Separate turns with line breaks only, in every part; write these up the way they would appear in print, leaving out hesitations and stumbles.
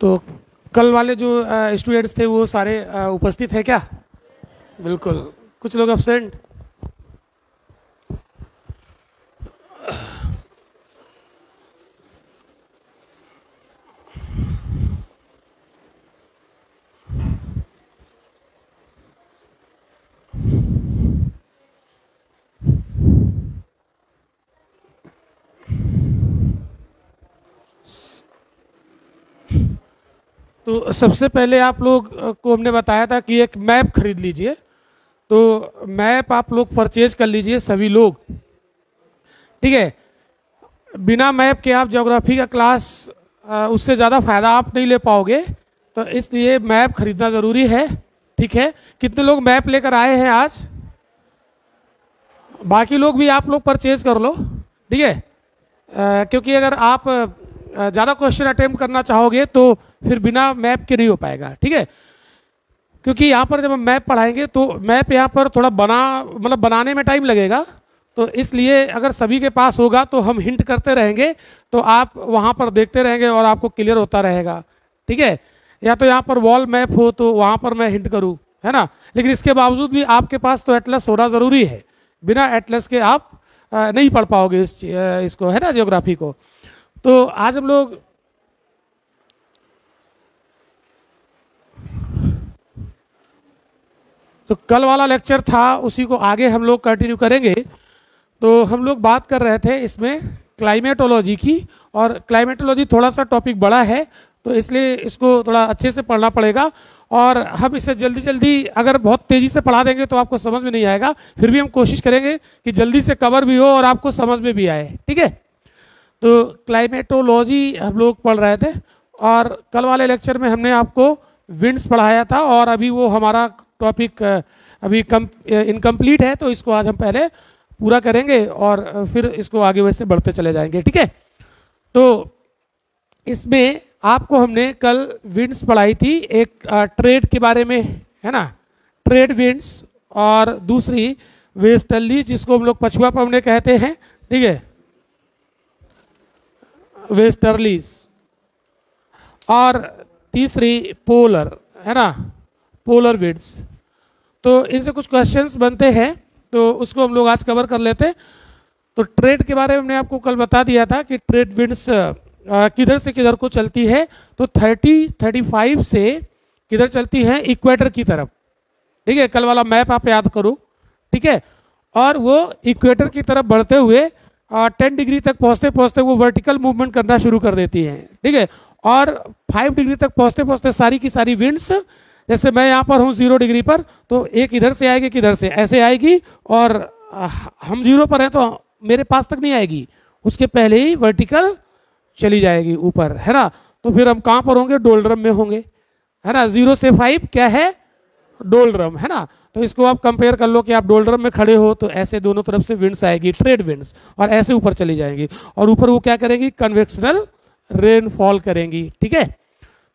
तो कल वाले जो स्टूडेंट्स थे वो सारे उपस्थित हैं क्या? बिल्कुल। कुछ लोग एब्सेंट। तो सबसे पहले आप लोग को हमने बताया था कि एक मैप खरीद लीजिए। तो मैप आप लोग परचेज कर लीजिए सभी लोग, ठीक है। बिना मैप के आप ज्योग्राफी का क्लास उससे ज़्यादा फायदा आप नहीं ले पाओगे, तो इसलिए मैप खरीदना ज़रूरी है, ठीक है। कितने लोग मैप लेकर आए हैं आज? बाकी लोग भी आप लोग परचेज कर लो, ठीक है। क्योंकि अगर आप ज़्यादा क्वेश्चन अटेम्प्ट करना चाहोगे तो फिर बिना मैप के नहीं हो पाएगा, ठीक है। क्योंकि यहाँ पर जब हम मैप पढ़ाएंगे तो मैप यहाँ पर थोड़ा बनाने में टाइम लगेगा, तो इसलिए अगर सभी के पास होगा तो हम हिंट करते रहेंगे, तो आप वहाँ पर देखते रहेंगे और आपको क्लियर होता रहेगा, ठीक है। या तो यहाँ पर वॉल मैप हो तो वहाँ पर मैं हिंट करूँ, है ना। लेकिन इसके बावजूद भी आपके पास तो एटलस होना ज़रूरी है। बिना एटलस के आप नहीं पढ़ पाओगे इसको, है ना, ज्योग्राफी को। तो आज हम लोग तो कल वाला लेक्चर था उसी को आगे हम लोग कंटिन्यू करेंगे। तो हम लोग बात कर रहे थे इसमें क्लाइमेटोलॉजी की, और क्लाइमेटोलॉजी थोड़ा सा टॉपिक बड़ा है, तो इसलिए इसको थोड़ा अच्छे से पढ़ना पड़ेगा। और हम इसे जल्दी जल्दी अगर बहुत तेज़ी से पढ़ा देंगे तो आपको समझ में नहीं आएगा, फिर भी हम कोशिश करेंगे कि जल्दी से कवर भी हो और आपको समझ में भी आए, ठीक है। तो क्लाइमेटोलॉजी हम लोग पढ़ रहे थे, और कल वाले लेक्चर में हमने आपको विंड्स पढ़ाया था, और अभी वो हमारा टॉपिक अभी इनकम्प्लीट है, तो इसको आज हम पहले पूरा करेंगे और फिर इसको आगे वैसे बढ़ते चले जाएंगे, ठीक है। तो इसमें आपको हमने कल विंड्स पढ़ाई थी, एक ट्रेड के बारे में, है ना, ट्रेड विंड्स, और दूसरी वेस्टर्लीज जिसको हम लोग पछुआ पवने कहते हैं, ठीक है, वेस्टर्लीज, और तीसरी पोलर, है ना, पोलर विंड्स। तो इनसे कुछ क्वेश्चंस बनते हैं, तो उसको हम लोग आज कवर कर लेते हैं। तो ट्रेड के बारे में हमने आपको कल बता दिया था कि ट्रेड विंड्स किधर से किधर को चलती है, तो 35 से किधर चलती है, इक्वेटर की तरफ, ठीक है। कल वाला मैप आप याद करो, ठीक है। और वो इक्वेटर की तरफ बढ़ते हुए 10 डिग्री तक पहुँचते पहुँचते वो वर्टिकल मूवमेंट करना शुरू कर देती हैं, ठीक है। और 5 डिग्री तक पहुँचते पहुँचते सारी की सारी विंड्स, जैसे मैं यहाँ पर हूँ 0 डिग्री पर, तो एक इधर से आएगी, किधर से ऐसे आएगी, और हम 0 पर हैं तो मेरे पास तक नहीं आएगी, उसके पहले ही वर्टिकल चली जाएगी ऊपर, है ना। तो फिर हम कहाँ पर होंगे? डोलड्रम में होंगे, है ना। 0 से 5 क्या है? डोलड्रम, है ना। तो इसको आप कंपेयर कर लो कि आप डोलड्रम में खड़े हो, तो ऐसे दोनों तरफ से विंड्स आएगी, ट्रेड विंड्स, और ऐसे ऊपर चली जाएंगी, और ऊपर वो क्या करेंगी? कन्वेक्शनल रेनफॉल करेंगी, ठीक है।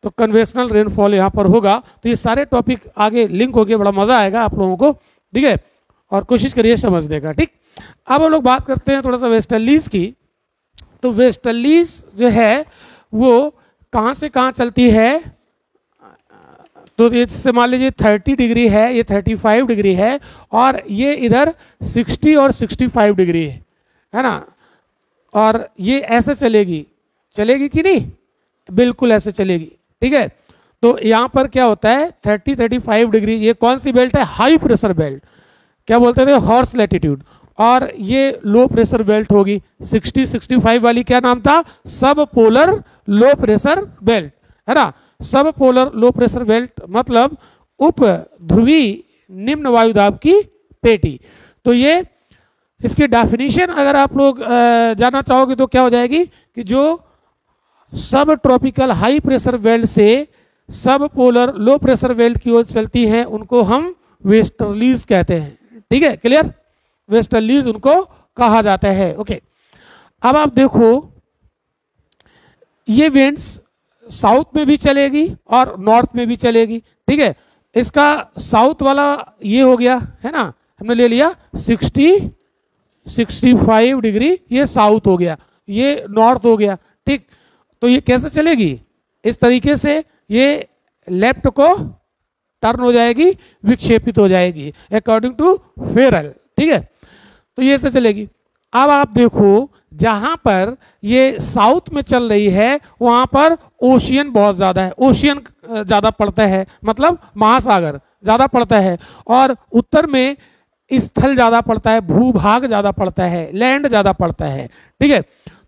तो कन्वेक्शनल रेनफॉल यहाँ पर होगा। तो ये सारे टॉपिक आगे लिंक हो गए, बड़ा मजा आएगा आप लोगों को, ठीक है, और कोशिश करिए समझने का, ठीक। अब हम लोग बात करते हैं थोड़ा सा वेस्टर्लीज की। तो वेस्टर्लीज जो है वो कहाँ से कहाँ चलती है? तो ये जैसे मान लीजिए 30 डिग्री है, ये 35 डिग्री है, और ये इधर 60 और 65 डिग्री है ना। और ये ऐसे चलेगी, चलेगी कि नहीं? बिल्कुल ऐसे चलेगी, ठीक है। तो यहाँ पर क्या होता है? 30-35 डिग्री, ये कौन सी बेल्ट है? हाई प्रेशर बेल्ट, क्या बोलते थे? Horse latitude. और ये लो प्रेशर बेल्ट होगी 60-65 वाली, क्या नाम था? सब पोलर लो प्रेशर बेल्ट, है ना। सब पोलर लो प्रेशर बेल्ट मतलब उप ध्रुवी निम्न वायुदाब की पेटी। तो ये इसकी डेफिनेशन अगर आप लोग जानना चाहोगे तो क्या हो जाएगी कि जो सब ट्रॉपिकल हाई प्रेशर बेल्ट से सब पोलर लो प्रेशर बेल्ट की ओर चलती हैं उनको हम वेस्टर्लीज कहते हैं, ठीक है, क्लियर। वेस्टर्लीज उनको कहा जाता है, ओके। अब आप देखो ये विंड्स साउथ में भी चलेगी और नॉर्थ में भी चलेगी, ठीक है। इसका साउथ वाला ये हो गया, है ना, हमने ले लिया 65 डिग्री, ये साउथ हो गया, ये नॉर्थ हो गया, ठीक। तो ये कैसे चलेगी? इस तरीके से ये लेफ्ट को टर्न हो जाएगी, विक्षेपित हो जाएगी अकॉर्डिंग टू फेरल, ठीक है। तो ये से चलेगी। अब आप देखो जहां पर ये साउथ में चल रही है वहां पर ओशियन बहुत ज्यादा है, ओशियन ज्यादा पड़ता है, मतलब महासागर ज्यादा पड़ता है, और उत्तर में स्थल ज्यादा पड़ता है, भूभाग ज्यादा पड़ता है, लैंड ज्यादा पड़ता है, ठीक है।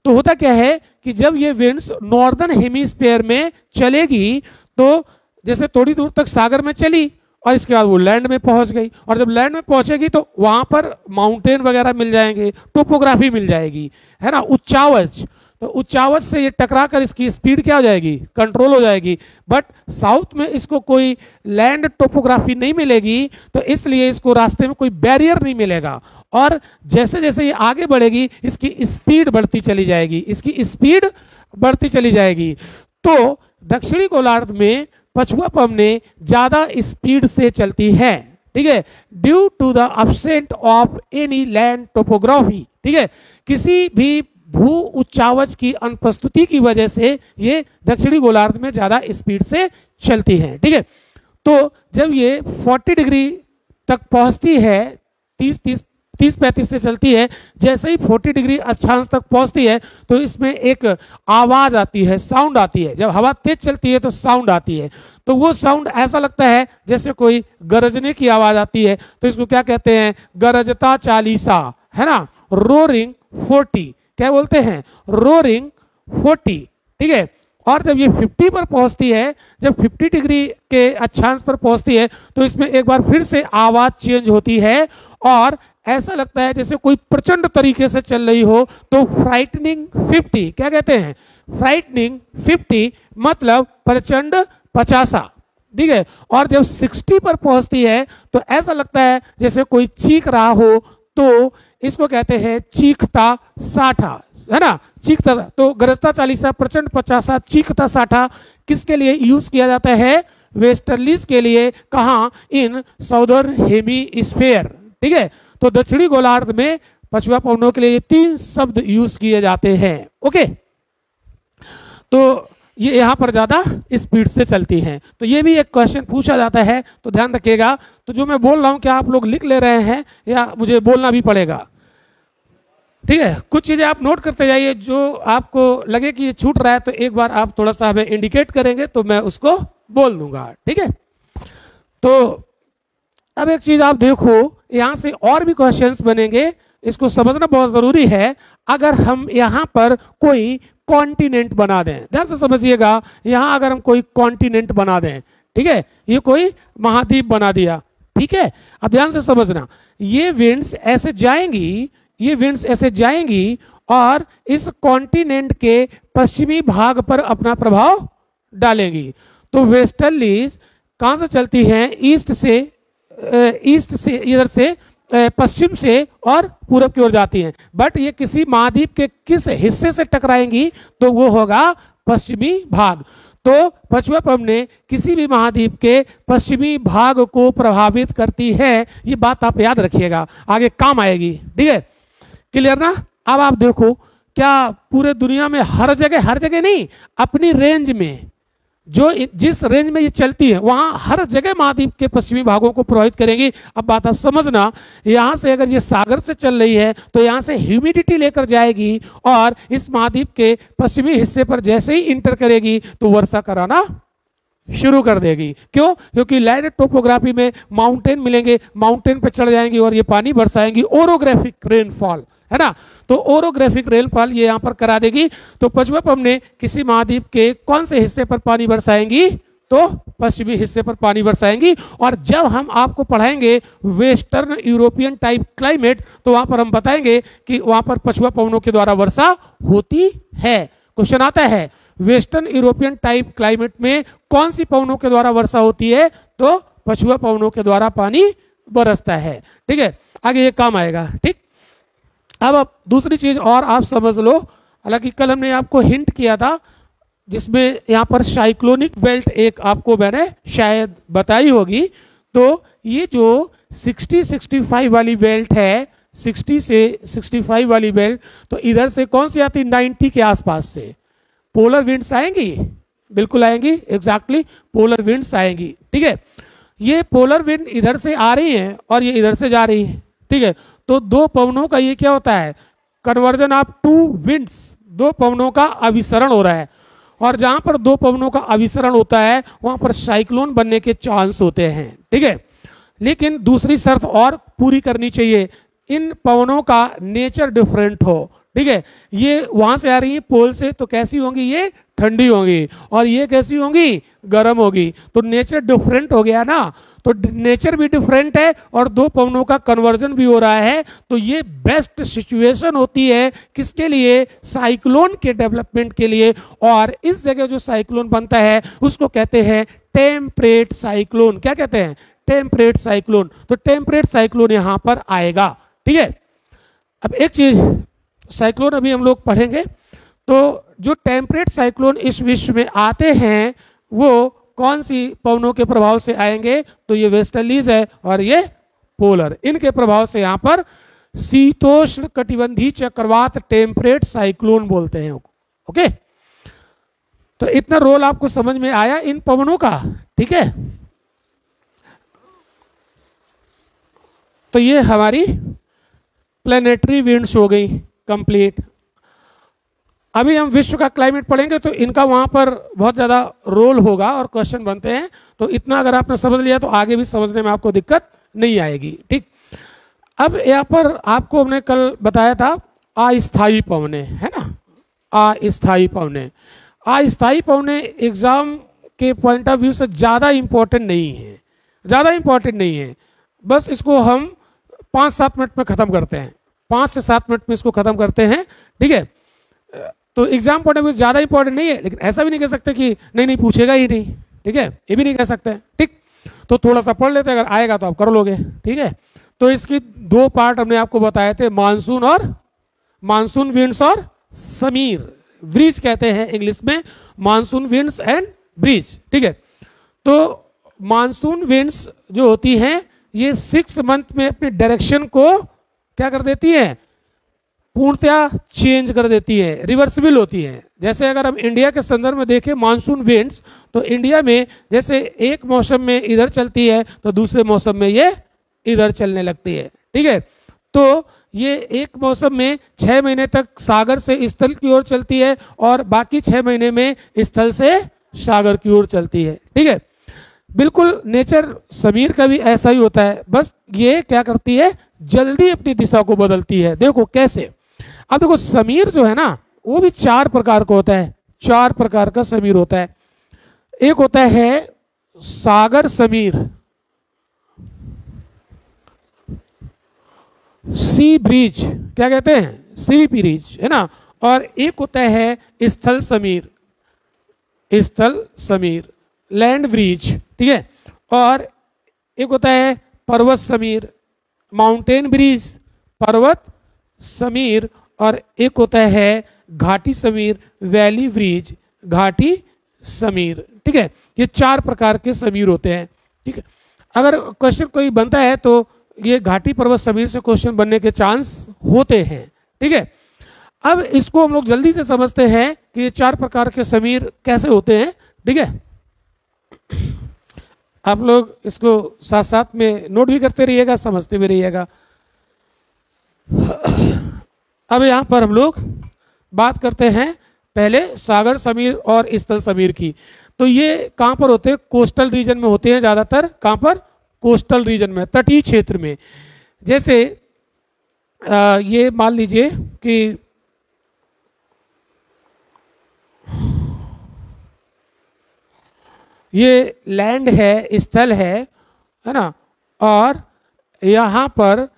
तो होता क्या है कि जब ये विंड्स नॉर्दर्न हेमिस्फीयर में चलेगी तो जैसे थोड़ी दूर तक सागर में चली और इसके बाद वो लैंड में पहुंच गई, और जब लैंड में पहुंचेगी तो वहां पर माउंटेन वगैरह मिल जाएंगे, टोपोग्राफी मिल जाएगी, है ना, उच्चावच। तो उच्चावच से ये टकरा कर इसकी स्पीड क्या हो जाएगी, कंट्रोल हो जाएगी। बट साउथ में इसको कोई लैंड टोपोग्राफी नहीं मिलेगी, तो इसलिए इसको रास्ते में कोई बैरियर नहीं मिलेगा, और जैसे जैसे ये आगे बढ़ेगी इसकी स्पीड बढ़ती चली जाएगी, इसकी स्पीड बढ़ती चली जाएगी। तो दक्षिणी गोलार्ध में पछुआ पवने ज्यादा स्पीड से चलती है, ठीक है, due to the absent of any land topography, ठीक है, किसी भी भू उच्चावच की अनुपस्थिति की वजह से ये दक्षिणी गोलार्ध में ज्यादा स्पीड से चलती है, ठीक है। तो जब ये 40 डिग्री तक पहुंचती है, 30-35 से चलती है, जैसे ही 40 डिग्री अक्षांश तक पहुंचती है तो इसमें एक आवाज आती है, साउंड आती है। जब हवा तेज चलती है तो साउंड आती है, तो वो साउंड ऐसा लगता है जैसे कोई गरजने की आवाज आती है, तो इसको क्या कहते हैं, गरजता चालीसा, है ना, रोरिंग 40, क्या बोलते हैं, रोरिंग 40, ठीक है। और जब ये 50 पर पहुंचती है, जब 50 डिग्री के अक्षांश पर पहुंचती है तो इसमें एक बार फिर से आवाज चेंज होती है और ऐसा लगता है जैसे कोई प्रचंड तरीके से चल रही हो। तो फ्राइटनिंग 50, क्या कहते हैं, फ्राइटनिंग 50 मतलब प्रचंड 50, ठीक है। और जब 60 पर पहुंचती है तो ऐसा लगता है जैसे कोई चीख रहा हो, तो इसको कहते हैं चीखता 60, है ना, चीखता। तो गरजता 40, प्रचंड 50, चीखता 60 किसके लिए यूज किया जाता है, वेस्टर्लीज के लिए, कहाँ, इन साउदर्न हेमिस्फीयर, ठीक है। तो दक्षिणी गोलार्ध में पछुआ पवनों के लिए ये 3 शब्द यूज किए जाते हैं, ओके। तो ये यहाँ पर ज्यादा स्पीड से चलती हैं। तो ये भी एक क्वेश्चन पूछा जाता है, तो ध्यान रखिएगा। तो जो मैं बोल रहा हूँ क्या आप लोग लिख ले रहे हैं या मुझे बोलना भी पड़ेगा, ठीक है। कुछ चीजें आप नोट करते जाइए, जो आपको लगे कि ये छूट रहा है तो एक बार आप थोड़ा सा हमें इंडिकेट करेंगे तो मैं उसको बोल दूंगा, ठीक है। तो अब एक चीज आप देखो, यहां से और भी क्वेश्चंस बनेंगे, इसको समझना बहुत जरूरी है। अगर हम यहाँ पर कोई कॉन्टिनेंट बना दें, ध्यान से समझिएगा, यहाँ अगर हम कोई कॉन्टिनेंट बना दें, ठीक है, ये कोई महाद्वीप बना दिया, ठीक है। अब ध्यान से समझना, ये विंड्स ऐसे जाएंगी, ये विंड्स ऐसे जाएंगी और इस कॉन्टिनेंट के पश्चिमी भाग पर अपना प्रभाव डालेंगी। तो वेस्टर्लीज कहां से चलती हैं, ईस्ट से इधर से पश्चिम से और पूरब की ओर जाती हैं। बट ये किसी महाद्वीप के किस हिस्से से टकराएंगी, तो वो होगा पश्चिमी भाग। तो पछुआ पवने किसी भी महाद्वीप के पश्चिमी भाग को प्रभावित करती है, ये बात आप याद रखिएगा, आगे काम आएगी, ठीक है, क्लियर ना। अब आप देखो, क्या पूरे दुनिया में हर जगह नहीं, अपनी रेंज में जो जिस रेंज में ये चलती है वहां हर जगह महाद्वीप के पश्चिमी भागों को प्रभावित करेंगी। अब बात आप समझना, यहां से अगर ये सागर से चल रही है तो यहां से ह्यूमिडिटी लेकर जाएगी और इस महाद्वीप के पश्चिमी हिस्से पर जैसे ही इंटर करेगी तो वर्षा कराना शुरू कर देगी। क्यों, क्योंकि लैंड टोपोग्राफी में माउंटेन मिलेंगे, माउंटेन पे चढ़ जाएंगी और ये पानी बरसाएंगी, ओरोग्राफिक रेनफॉल, है ना। तो ओरोग्राफिक रेनफॉल ये यहाँ पर करा देगी। तो पछुआ पवने किसी महाद्वीप के कौन से हिस्से पर पानी बरसाएंगी, तो पश्चिमी हिस्से पर पानी बरसाएंगी। और जब हम आपको पढ़ाएंगे वेस्टर्न यूरोपियन टाइप क्लाइमेट, तो वहां पर हम बताएंगे कि वहां पर पछुआ पवनों के द्वारा वर्षा होती है। क्वेश्चन आता है, वेस्टर्न यूरोपियन टाइप क्लाइमेट में कौन सी पवनों के द्वारा वर्षा होती है, तो पछुआ पवनों के द्वारा पानी बरसता है, ठीक है। आगे ये काम आएगा, ठीक। अब दूसरी चीज और आप समझ लो, हालांकि कल हमने आपको हिंट किया था जिसमें यहाँ पर साइक्लोनिक बेल्ट एक आपको मैंने शायद बताई होगी। तो ये जो 60-65 वाली बेल्ट है, 60 से 65 वाली बेल्ट, तो इधर से कौन सी आती है, 90 के आसपास से पोलर विंड्स आएंगी, बिल्कुल आएंगी, एग्जैक्टली पोलर विंड्स आएंगी। ठीक है, ये पोलर विंड इधर से आ रही हैं और ये इधर से जा रही है। ठीक है, तो दो पवनों का ये क्या होता है, कन्वर्जन ऑफ टू विंड्स, दो पवनों का अभिसरण हो रहा है। और जहां पर दो पवनों का अभिसरण होता है वहां पर साइक्लोन बनने के चांस होते हैं। ठीक है, लेकिन दूसरी शर्त और पूरी करनी चाहिए, इन पवनों का नेचर डिफरेंट हो। ठीक है, ये वहां से आ रही है पोल से, तो कैसी होंगी, ये ठंडी होंगी, और ये कैसी होंगी, गर्म होगी। तो नेचर डिफरेंट हो गया ना, तो नेचर भी डिफरेंट है और दो पवनों का कन्वर्जन भी हो रहा है। तो ये बेस्ट सिचुएशन होती है किसके लिए, साइक्लोन के डेवलपमेंट के लिए। और इस जगह जो साइक्लोन बनता है उसको कहते हैं टेम्परेट साइक्लोन। क्या कहते हैं, टेम्परेट साइक्लोन। तो टेम्परेट साइक्लोन यहां पर आएगा। ठीक है, अब एक चीज, साइक्लोन अभी हम लोग पढ़ेंगे। तो जो टेम्परेट साइक्लोन इस विश्व में आते हैं वो कौन सी पवनों के प्रभाव से आएंगे, तो ये वेस्टर्लीज है और ये पोलर, इनके प्रभाव से यहां पर शीतोष्ण कटिबंधीय चक्रवात टेम्परेट साइक्लोन बोलते हैं। ओके, तो इतना रोल आपको समझ में आया इन पवनों का। ठीक है, तो ये हमारी प्लेनेटरी विंड्स हो गई कंप्लीट। अभी हम विश्व का क्लाइमेट पढ़ेंगे तो इनका वहां पर बहुत ज़्यादा रोल होगा और क्वेश्चन बनते हैं। तो इतना अगर आपने समझ लिया तो आगे भी समझने में आपको दिक्कत नहीं आएगी। ठीक, अब यहाँ पर आपको हमने कल बताया था अस्थायी पवने, है ना, अस्थायी पवने। अस्थायी पवने एग्जाम के पॉइंट ऑफ व्यू से ज़्यादा इंपॉर्टेंट नहीं है, ज़्यादा इंपॉर्टेंट नहीं है। बस इसको हम 5-7 मिनट में ख़त्म करते हैं, 5 से 7 मिनट में इसको ख़त्म करते हैं। ठीक है, तो एग्जाम पॉइंट ऑफ व्यू ज़्यादा इंपॉर्टेंट नहीं है, लेकिन ऐसा भी नहीं कह सकते कि नहीं नहीं पूछेगा ही नहीं। ठीक है, ये भी नहीं कह सकते। ठीक, तो थोड़ा सा पढ़ लेते हैं, अगर आएगा तो आप कर लोगे। ठीक है, तो इसकी दो पार्ट हमने आपको बताए थे, मानसून और मानसून विंड्स और समीर, ब्रीज कहते हैं इंग्लिश में, मानसून विंड्स एंड ब्रीज। ठीक है, तो मानसून विंड्स जो होती हैं ये 6 मंथ में अपने डायरेक्शन को क्या कर देती है, पूर्णतया चेंज कर देती है, रिवर्सिबल होती है। जैसे अगर हम इंडिया के संदर्भ में देखें मानसून विंड्स, तो इंडिया में जैसे एक मौसम में इधर चलती है तो दूसरे मौसम में ये इधर चलने लगती है। ठीक है, तो ये एक मौसम में 6 महीने तक सागर से स्थल की ओर चलती है और बाकी 6 महीने में स्थल से सागर की ओर चलती है। ठीक है, बिल्कुल नेचर समीर का भी ऐसा ही होता है, बस ये क्या करती है, जल्दी अपनी दिशा को बदलती है। देखो कैसे, अब देखो समीर जो है ना वो भी 4 प्रकार का होता है, 4 प्रकार का समीर होता है। एक होता है सागर समीर, सी ब्रिज, क्या कहते हैं, सी ब्रिज, है ना। और एक होता है स्थल समीर, स्थल समीर, लैंड ब्रिज। ठीक है, और एक होता है पर्वत समीर, माउंटेन ब्रिज, पर्वत समीर। और एक होता है घाटी समीर, वैली ब्रिज, घाटी समीर। ठीक है, ये 4 प्रकार के समीर होते हैं। ठीक है, अगर क्वेश्चन कोई बनता है तो ये घाटी पर्वत समीर से क्वेश्चन बनने के चांस होते हैं। ठीक है, अब इसको हम लोग जल्दी से समझते हैं कि ये 4 प्रकार के समीर कैसे होते हैं। ठीक है, आप लोग इसको साथ साथ में नोट भी करते रहिएगा, समझते भी रहिएगा। अब यहाँ पर हम लोग बात करते हैं पहले सागर समीर और स्थल समीर की। तो ये कहाँ पर होते हैं, कोस्टल रीजन में होते हैं ज़्यादातर। कहाँ पर, कोस्टल रीजन में, तटीय क्षेत्र में। जैसे ये मान लीजिए कि ये लैंड है, स्थल है ना, और यहाँ पर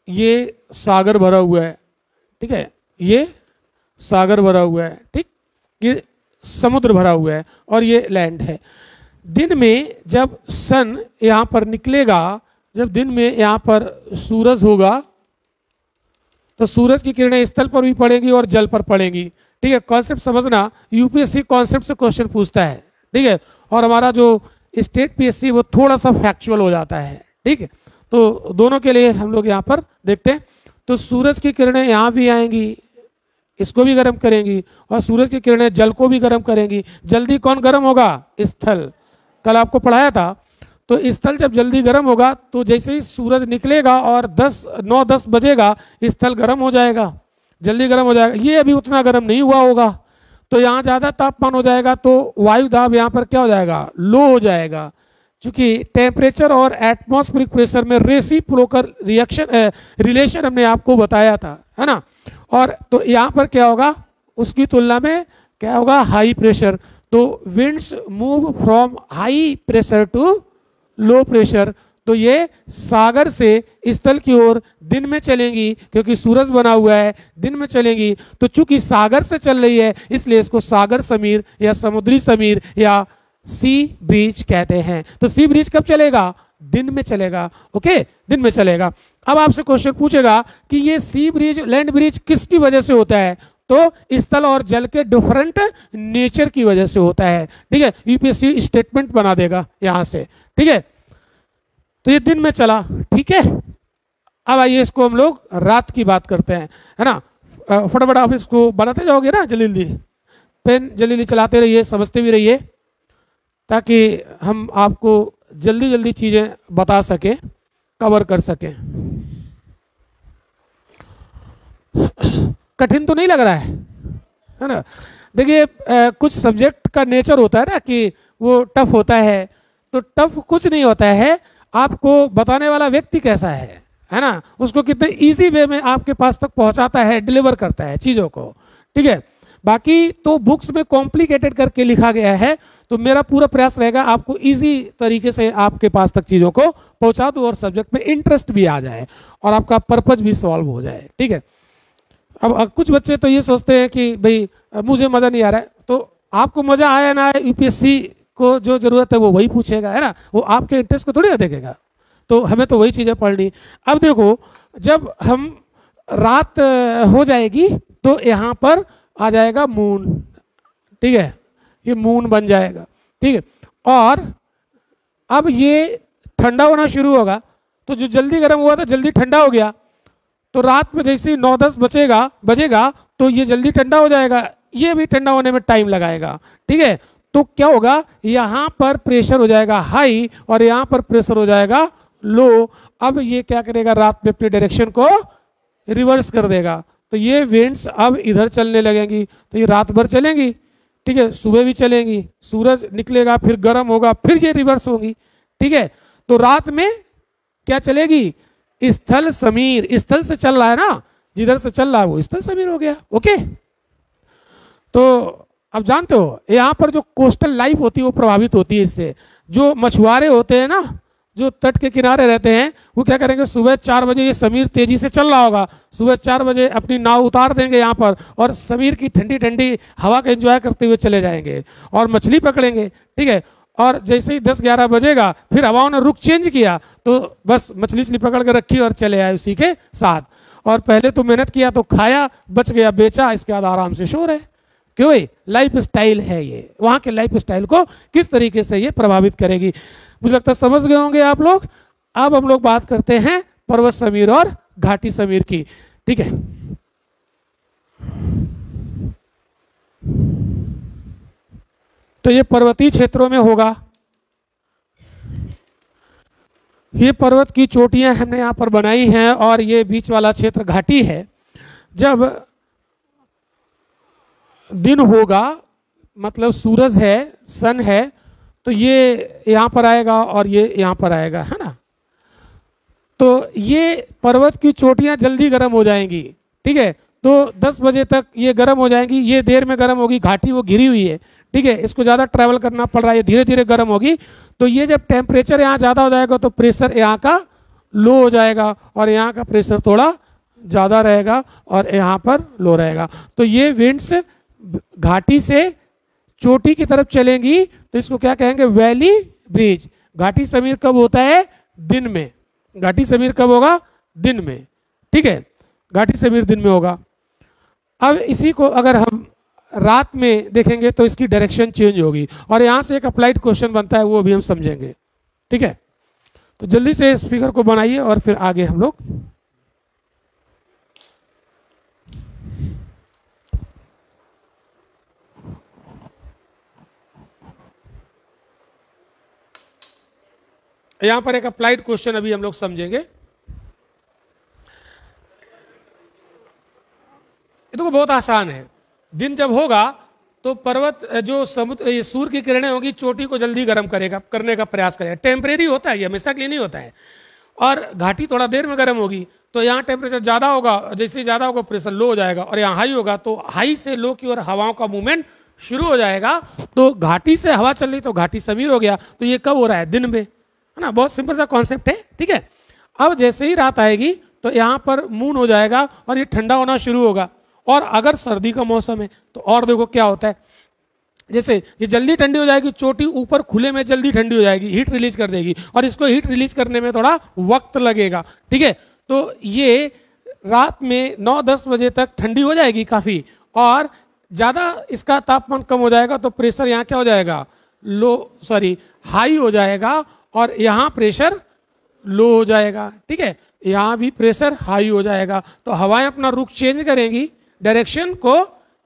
ये सागर भरा हुआ है। ठीक है, ये सागर भरा हुआ है, ठीक, ये समुद्र भरा हुआ है और ये लैंड है। दिन में जब सन यहाँ पर निकलेगा, जब दिन में यहाँ पर सूरज होगा तो सूरज की किरणें स्थल पर भी पड़ेंगी और जल पर पड़ेंगी। ठीक है, कॉन्सेप्ट समझना, यूपीएससी कॉन्सेप्ट से क्वेश्चन पूछता है। ठीक है, और हमारा जो स्टेट पीएससी वो थोड़ा सा फैक्चुअल हो जाता है। ठीक है, तो दोनों के लिए हम लोग यहाँ पर देखते हैं। तो सूरज की किरणें यहाँ भी आएंगी, इसको भी गर्म करेंगी और सूरज की किरणें जल को भी गर्म करेंगी। जल्दी कौन गर्म होगा? स्थल। कल आपको पढ़ाया था। तो स्थल जब जल्दी गर्म होगा तो जैसे ही सूरज निकलेगा और 9-10 बजेगा, स्थल गर्म हो जाएगा, जल्दी गर्म हो जाएगा। ये अभी उतना गर्म नहीं हुआ होगा, तो यहाँ ज़्यादा तापमान हो जाएगा, तो वायु दाब यहाँ पर क्या हो जाएगा? लो हो जाएगा। क्योंकि टेम्परेचर और एटमॉस्फेरिक प्रेशर में रेसिप्रोकल रिलेशन हमने आपको बताया था, है ना। और तो यहाँ पर क्या होगा? उसकी तुलना में क्या होगा? High pressure. तो winds move from high pressure to low pressure. तो ये सागर से स्थल की ओर दिन में चलेंगी, क्योंकि सूरज बना हुआ है, दिन में चलेंगी। तो चूंकि सागर से चल रही है इसलिए इसको सागर समीर या समुद्री समीर या सी ब्रीज कहते हैं। तो सी ब्रीज कब चलेगा? दिन में चलेगा। ओके, दिन में चलेगा। अब आपसे क्वेश्चन पूछेगा कि ये सी ब्रिज, लैंड ब्रिज किसकी वजह से होता है? तो स्थल और जल के डिफरेंट नेचर की वजह से होता है। ठीक है, यूपीएससी स्टेटमेंट बना देगा यहां से। ठीक है, तो ये दिन में चला। ठीक है, अब आइए इसको हम लोग रात की बात करते हैं, है ना। फटाफट आप इसको बनाते जाओगे ना, जल्दी जल्दी पेन जल्दी जल्दी चलाते रहिए, समझते भी रहिए, ताकि हम आपको जल्दी जल्दी चीजें बता सके, कवर कर सके। कठिन तो नहीं लग रहा है ना। देखिए कुछ सब्जेक्ट का नेचर होता है ना कि वो टफ होता है, तो टफ कुछ नहीं होता है, आपको बताने वाला व्यक्ति कैसा है ना, उसको कितने इजी वे में आपके पास तक पहुंचाता है, डिलीवर करता है चीज़ों को। ठीक है, बाकी तो बुक्स में कॉम्प्लिकेटेड करके लिखा गया है, तो मेरा पूरा प्रयास रहेगा आपको इजी तरीके से आपके पास तक चीज़ों को पहुंचा दूं और सब्जेक्ट में इंटरेस्ट भी आ जाए और आपका पर्पज भी सॉल्व हो जाए। ठीक है, अब कुछ बच्चे तो ये सोचते हैं कि भाई मुझे मज़ा नहीं आ रहा है, तो आपको मज़ा आया ना आए, यूपीएससी को जो ज़रूरत है वो वही पूछेगा, है ना, वो आपके इंटरेस्ट को थोड़ी ना देखेगा। तो हमें तो वही चीज़ें पढ़नी। अब देखो, जब हम रात हो जाएगी तो यहाँ पर आ जाएगा मून। ठीक है, ये मून बन जाएगा। ठीक है, और अब ये ठंडा होना शुरू होगा, तो जो जल्दी गर्म हुआ था जल्दी ठंडा हो गया, तो रात में जैसे 9-10 बजेगा तो ये जल्दी ठंडा हो जाएगा, ये भी ठंडा होने में टाइम लगाएगा। ठीक है, तो क्या होगा? यहाँ पर प्रेशर हो जाएगा हाई और यहाँ पर प्रेशर हो जाएगा लो। अब ये क्या करेगा? रात में अपनी डायरेक्शन को रिवर्स कर देगा, तो ये विंड्स अब इधर चलने लगेंगी, तो ये रात भर चलेंगी। ठीक है, सुबह भी चलेंगी, सूरज निकलेगा फिर गर्म होगा, फिर ये रिवर्स होंगी। ठीक है, तो रात में क्या चलेगी? स्थल समीर। स्थल से चल रहा है ना, जिधर से चल रहा है वो स्थल समीर हो गया। ओके, तो अब जानते हो यहाँ पर जो कोस्टल लाइफ होती है वो प्रभावित होती है इससे। जो मछुआरे होते हैं ना, जो तट के किनारे रहते हैं, वो क्या करेंगे? सुबह 4 बजे ये समीर तेजी से चल रहा होगा, सुबह 4 बजे अपनी नाव उतार देंगे यहाँ पर और समीर की ठंडी ठंडी हवा का एंजॉय करते हुए चले जाएंगे और मछली पकड़ेंगे। ठीक है, और जैसे ही 10-11 बजेगा फिर हवाओं ने रुख चेंज किया, तो बस मछली पकड़ के रखी और चले आए उसी के साथ। और पहले तो मेहनत किया तो खाया, बच गया बेचा, इसके बाद आराम से सो रहे। क्यों भाई? लाइफ स्टाइल है ये, वहाँ के लाइफ स्टाइल को किस तरीके से ये प्रभावित करेगी। मुझे लगता है समझ गए होंगे आप लोग। अब हम लोग बात करते हैं पर्वत समीर और घाटी समीर की। ठीक है, तो ये पर्वतीय क्षेत्रों में होगा। ये पर्वत की चोटियां हमने यहाँ पर बनाई हैं और ये बीच वाला क्षेत्र घाटी है। जब दिन होगा, मतलब सूरज है, सन है, तो ये यहाँ पर आएगा और ये यहाँ पर आएगा, है ना। तो ये पर्वत की चोटियां जल्दी गर्म हो जाएंगी। ठीक है, तो 10 बजे तक ये गर्म हो जाएंगी, ये देर में गर्म होगी। घाटी वो घिरी हुई है, ठीक है, इसको ज़्यादा ट्रैवल करना पड़ रहा है, धीरे धीरे गर्म होगी। तो ये जब टेम्परेचर यहाँ ज़्यादा हो जाएगा तो प्रेशर यहाँ का लो हो जाएगा और यहाँ का प्रेशर थोड़ा ज़्यादा रहेगा और यहाँ पर लो रहेगा। तो ये विंड्स घाटी से चोटी की तरफ चलेंगी, तो इसको क्या कहेंगे? Valley bridge. घाटी समीर कब होता है? दिन में। घाटी समीर कब होगा? दिन में। ठीक है, घाटी समीर दिन में होगा। अब इसी को अगर हम रात में देखेंगे तो इसकी डायरेक्शन चेंज होगी और यहाँ से एक अप्लाइड क्वेश्चन बनता है, वो भी हम समझेंगे। ठीक है, तो जल्दी से इस फिगर को बनाइए और फिर आगे हम लोग यहां पर एक अप्लाइड क्वेश्चन अभी हम लोग समझेंगे। ये तो बहुत आसान है। दिन जब होगा तो पर्वत जो समुद्र सूर्य की किरणें होगी चोटी को जल्दी गर्म करने का प्रयास करेगा। टेम्परेरी होता है, ये हमेशा के लिए नहीं होता है। और घाटी थोड़ा देर में गर्म होगी तो यहाँ टेम्परेचर ज़्यादा होगा, जैसे ज़्यादा होगा प्रेशर लो हो जाएगा, और यहाँ हाई होगा तो हाई से लो की ओर हवाओं का मूवमेंट शुरू हो जाएगा। तो घाटी से हवा चल रही तो घाटी समीर हो गया। तो ये कब हो रहा है? दिन में, है ना। बहुत सिंपल सा कॉन्सेप्ट है, ठीक है। अब जैसे ही रात आएगी तो यहाँ पर मून हो जाएगा और ये ठंडा होना शुरू होगा। और अगर सर्दी का मौसम है तो और देखो क्या होता है, जैसे ये जल्दी ठंडी हो जाएगी, चोटी ऊपर खुले में जल्दी ठंडी हो जाएगी, हीट रिलीज कर देगी, और इसको हीट रिलीज करने में थोड़ा वक्त लगेगा, ठीक है। तो ये रात में 9-10 बजे तक ठंडी हो जाएगी काफ़ी, और ज़्यादा इसका तापमान कम हो जाएगा तो प्रेशर यहाँ क्या हो जाएगा? हाई हो जाएगा, और यहाँ प्रेशर लो हो जाएगा, ठीक है। यहाँ भी प्रेशर हाई हो जाएगा। तो हवाएं अपना रुख चेंज करेंगी, डायरेक्शन को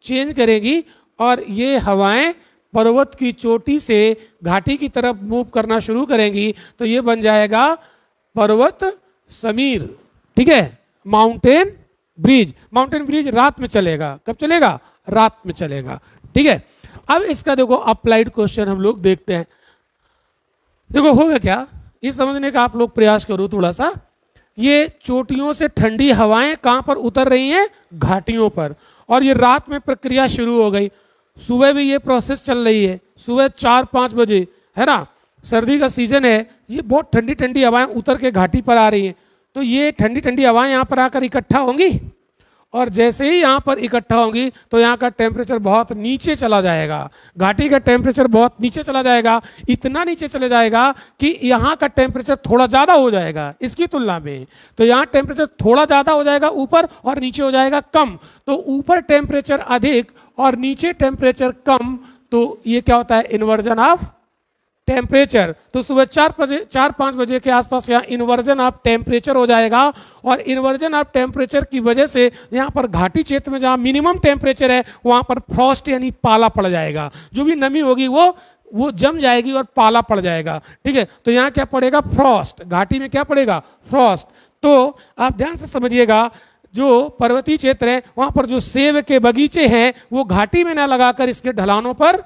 चेंज करेंगी, और ये हवाएं पर्वत की चोटी से घाटी की तरफ मूव करना शुरू करेंगी। तो ये बन जाएगा पर्वत समीर, ठीक है। Mountain bridge. माउंटेन ब्रिज रात में चलेगा। कब चलेगा? रात में चलेगा, ठीक है। अब इसका देखो अप्लाइड क्वेश्चन हम लोग देखते हैं। देखो होगा क्या, ये समझने का आप लोग प्रयास करो थोड़ा सा। ये चोटियों से ठंडी हवाएं कहां पर उतर रही हैं? घाटियों पर। और ये रात में प्रक्रिया शुरू हो गई। सुबह भी ये प्रोसेस चल रही है, सुबह 4-5 बजे, है ना। सर्दी का सीजन है, ये बहुत ठंडी ठंडी हवाएं उतर के घाटी पर आ रही हैं। तो ये ठंडी ठंडी हवाएं यहाँ पर आकर इकट्ठा होंगी, और जैसे ही यहाँ पर इकट्ठा होंगी तो यहाँ का टेम्परेचर बहुत नीचे चला जाएगा। घाटी का टेम्परेचर बहुत नीचे चला जाएगा, इतना नीचे चले जाएगा कि यहाँ का टेम्परेचर थोड़ा ज़्यादा हो जाएगा इसकी तुलना में। तो यहाँ टेम्परेचर थोड़ा ज़्यादा हो जाएगा ऊपर, और नीचे हो जाएगा कम। तो ऊपर टेम्परेचर अधिक और नीचे टेम्परेचर कम, तो ये क्या होता है? Inversion of temperature. तो सुबह 4-5 बजे के आसपास यहाँ इन्वर्जन ऑफ टेम्परेचर हो जाएगा, और इन्वर्जन ऑफ टेम्परेचर की वजह से यहाँ पर घाटी क्षेत्र में जहाँ मिनिमम टेम्परेचर है वहाँ पर फ्रॉस्ट यानी पाला पड़ जाएगा। जो भी नमी होगी वो जम जाएगी और पाला पड़ जाएगा, ठीक है। तो यहाँ क्या पड़ेगा? फ्रॉस्ट। घाटी में क्या पड़ेगा? फ्रॉस्ट। तो आप ध्यान से समझिएगा, जो पर्वतीय क्षेत्र है वहाँ पर जो सेब के बगीचे हैं वो घाटी में ना लगाकर इसके ढलानों पर,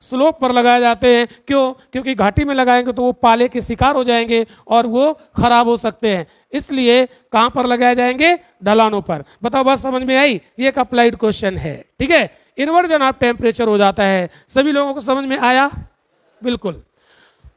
स्लोप पर लगाए जाते हैं। क्यों? क्योंकि घाटी में लगाएंगे तो वो पाले के शिकार हो जाएंगे और वो खराब हो सकते हैं। इसलिए कहां पर लगाए जाएंगे? ढलानों पर। बताओ, बात समझ में आई? ये एक अप्लाइड क्वेश्चन है, ठीक है। इन्वर्जन ऑफ टेम्परेचर हो जाता है। सभी लोगों को समझ में आया? बिल्कुल।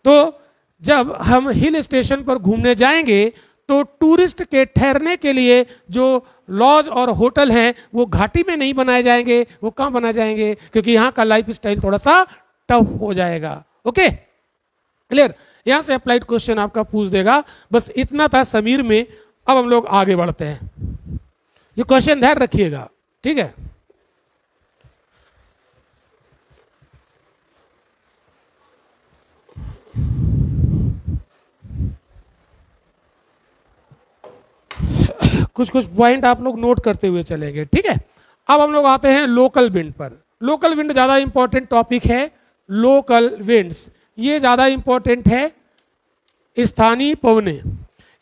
तो जब हम हिल स्टेशन पर घूमने जाएंगे तो टूरिस्ट के ठहरने के लिए जो लॉज और होटल हैं वो घाटी में नहीं बनाए जाएंगे, वो कहाँ बनाए जाएंगे? क्योंकि यहाँ का लाइफ स्टाइल थोड़ा सा टफ हो जाएगा। Okay, clear? यहाँ से अप्लाइड क्वेश्चन आपका पूछ देगा। बस इतना था समीर में। अब हम लोग आगे बढ़ते हैं। ये क्वेश्चन ध्यान रखिएगा, ठीक है। कुछ कुछ पॉइंट आप लोग नोट करते हुए चलेंगे, ठीक है। अब हम लोग आते हैं लोकल विंड पर। लोकल विंड ज़्यादा इंपॉर्टेंट टॉपिक है। लोकल विंड्स ये ज़्यादा इंपॉर्टेंट है। स्थानीय पवनें।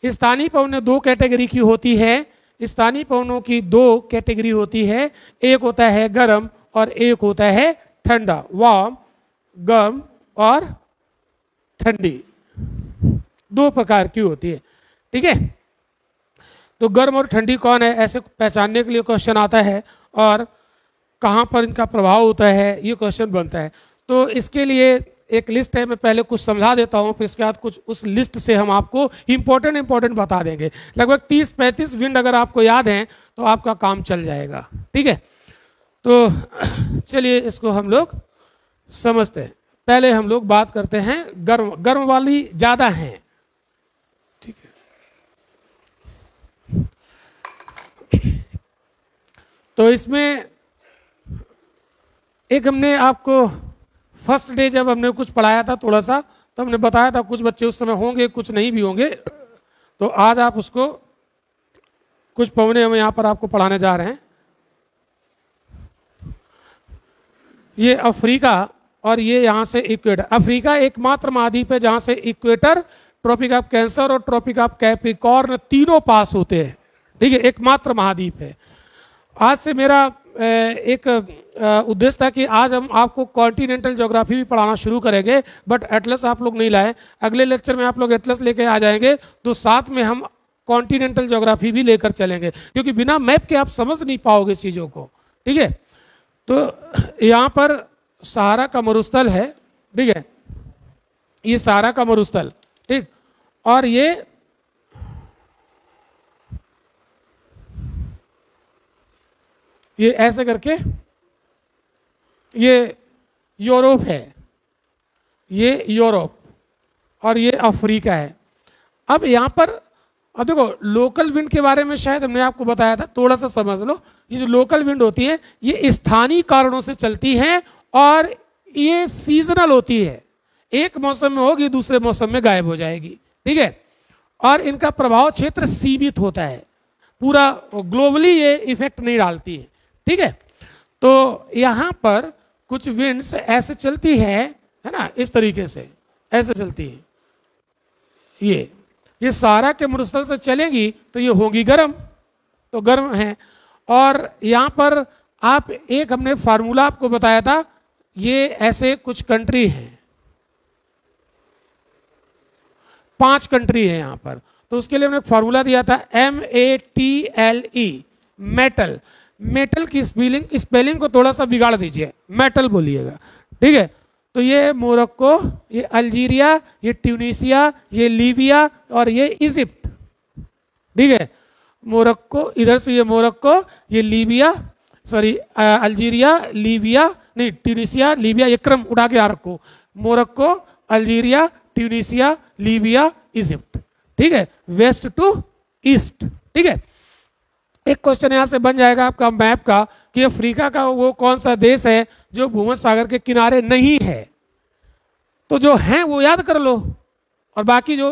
स्थानीय पवनें दो कैटेगरी की होती है। स्थानीय पवनों की दो कैटेगरी होती है। एक होता है गर्म और एक होता है ठंडा। वार्म, गर्म और ठंडी, दो प्रकार की होती है, ठीक है। तो गर्म और ठंडी कौन है, ऐसे पहचानने के लिए क्वेश्चन आता है, और कहाँ पर इनका प्रभाव होता है ये क्वेश्चन बनता है। तो इसके लिए एक लिस्ट है, मैं पहले कुछ समझा देता हूँ, फिर इसके बाद कुछ उस लिस्ट से हम आपको इंपॉर्टेंट बता देंगे। लगभग 30-35 विंड अगर आपको याद हैं तो आपका काम चल जाएगा, ठीक है। तो चलिए इसको हम लोग समझते हैं। पहले हम लोग बात करते हैं गर्म वाली ज़्यादा हैं, ठीक है। तो इसमें एक हमने आपको फर्स्ट डे जब हमने कुछ पढ़ाया था थोड़ा सा, तो हमने बताया था कुछ बच्चे उस समय होंगे, कुछ नहीं भी होंगे। तो आज आप उसको कुछ पवने हम यहाँ पर आपको पढ़ाने जा रहे हैं। ये अफ्रीका और ये यहाँ से इक्वेटर। अफ्रीका एकमात्र महाद्वीप है जहाँ से इक्वेटर ट्रॉपिक ऑफ कैंसर और ट्रॉपिक ऑफ कैप्रिकॉर्न तीनों पास होते हैं, ठीक है, एकमात्र महाद्वीप है। आज से मेरा एक उद्देश्य था कि आज हम आपको कॉन्टिनेंटल ज्योग्राफी भी पढ़ाना शुरू करेंगे, बट एटलस आप लोग नहीं लाए। अगले लेक्चर में आप लोग एटलस लेके आ जाएंगे तो साथ में हम कॉन्टिनेंटल ज्योग्राफी भी लेकर चलेंगे, क्योंकि बिना मैप के आप समझ नहीं पाओगे चीज़ों को, ठीक है। तो यहाँ पर सहारा का मरुस्थल है, ठीक है, ये सहारा का मरुस्थल, ठीक, और ये ऐसे करके ये यूरोप है, ये यूरोप और ये अफ्रीका है। अब यहाँ पर अब देखो लोकल विंड के बारे में शायद हमने आपको बताया था, थोड़ा सा समझ लो। ये जो लोकल विंड होती है ये स्थानीय कारणों से चलती है और ये सीजनल होती है, एक मौसम में होगी दूसरे मौसम में गायब हो जाएगी, ठीक है। और इनका प्रभाव क्षेत्र सीमित होता है, पूरा ग्लोबली ये इफेक्ट नहीं डालती है, ठीक है। तो यहाँ पर कुछ विंड्स ऐसे चलती है ना, इस तरीके से ऐसे चलती है, ये सहारा के मरुस्थल से चलेंगी तो ये होगी गर्म, तो गर्म है। और यहाँ पर आप एक हमने फार्मूला आपको बताया था, ये ऐसे कुछ कंट्री हैं, 5 कंट्री है यहाँ पर, तो उसके लिए हमने फार्मूला दिया था MATLE, मेटल। मेटल की स्पेलिंग को थोड़ा सा बिगाड़ दीजिए, मेटल बोलिएगा, ठीक है। तो ये मोरक्को, ये अल्जीरिया, ये ट्यूनीसिया, ये लीबिया और ये इजिप्ट, ठीक है। मोरक्को, इधर से ये मोरक्को, ये लीबिया, सॉरी अल्जीरिया, लीबिया नहीं, ट्यूनीसिया, लीबिया, ये क्रम उड़ा के आ रखो, Morocco, Algeria, Tunisia, Libya, Egypt, ठीक है, वेस्ट टू ईस्ट, ठीक है। एक क्वेश्चन यहां से बन जाएगा आपका मैप का कि अफ्रीका का वो कौन सा देश है जो भूमध्य सागर के किनारे नहीं है, तो जो है वो याद कर लो और बाकी जो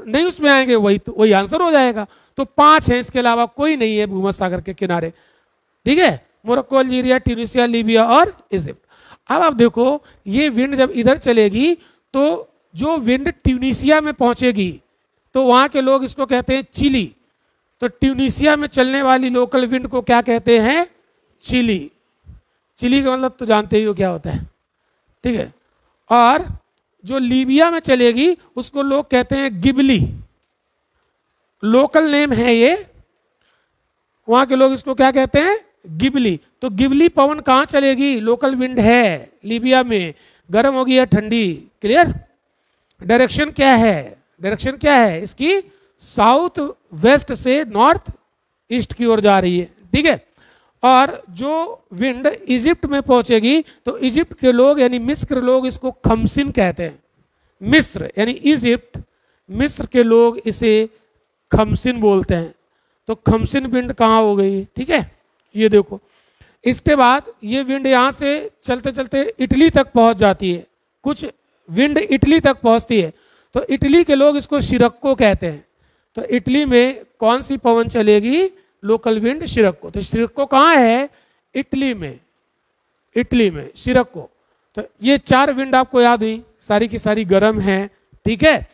नहीं उसमें आएंगे वही आंसर हो जाएगा। तो 5 हैं, इसके अलावा कोई नहीं है भूमध्य सागर के किनारे, ठीक है, मोरक्को, अल्जीरिया, ट्यूनीसिया, लीबिया और इजिप्ट। अब आप देखो ये विंड जब इधर चलेगी तो जो विंड ट्यूनीसिया में पहुंचेगी तो वहां के लोग इसको कहते हैं चिली, तो ट्यूनीसिया में चलने वाली लोकल विंड को क्या कहते हैं, चिली। चिली का मतलब तो जानते ही हो क्या होता है, ठीक है। और जो लीबिया में चलेगी उसको लोग कहते हैं गिबली, लोकल नेम है ये, वहां के लोग इसको क्या कहते हैं, गिबली। तो गिबली पवन कहां चलेगी, लोकल विंड है लीबिया में, गर्म होगी या ठंडी, क्लियर। डायरेक्शन क्या है, डायरेक्शन क्या है इसकी, साउथ वेस्ट से नॉर्थ ईस्ट की ओर जा रही है, ठीक है। और जो विंड इजिप्ट में पहुंचेगी तो इजिप्ट के लोग यानी मिस्र लोग इसको खमसिन कहते हैं, मिस्र यानी इजिप्ट, मिस्र के लोग इसे खमसिन बोलते हैं। तो खमसिन विंड कहाँ हो गई, ठीक है, ये देखो। इसके बाद ये विंड यहाँ से चलते चलते इटली तक पहुंच जाती है, कुछ विंड इटली तक पहुंचती है, तो इटली के लोग इसको शिरक्को कहते हैं। तो इटली में कौन सी पवन चलेगी, लोकल विंड शिरक्को। तो शिरक्को कहाँ है, इटली में, इटली में शिरक्को। तो ये 4 विंड आपको याद हुई, सारी की सारी गर्म है, ठीक है।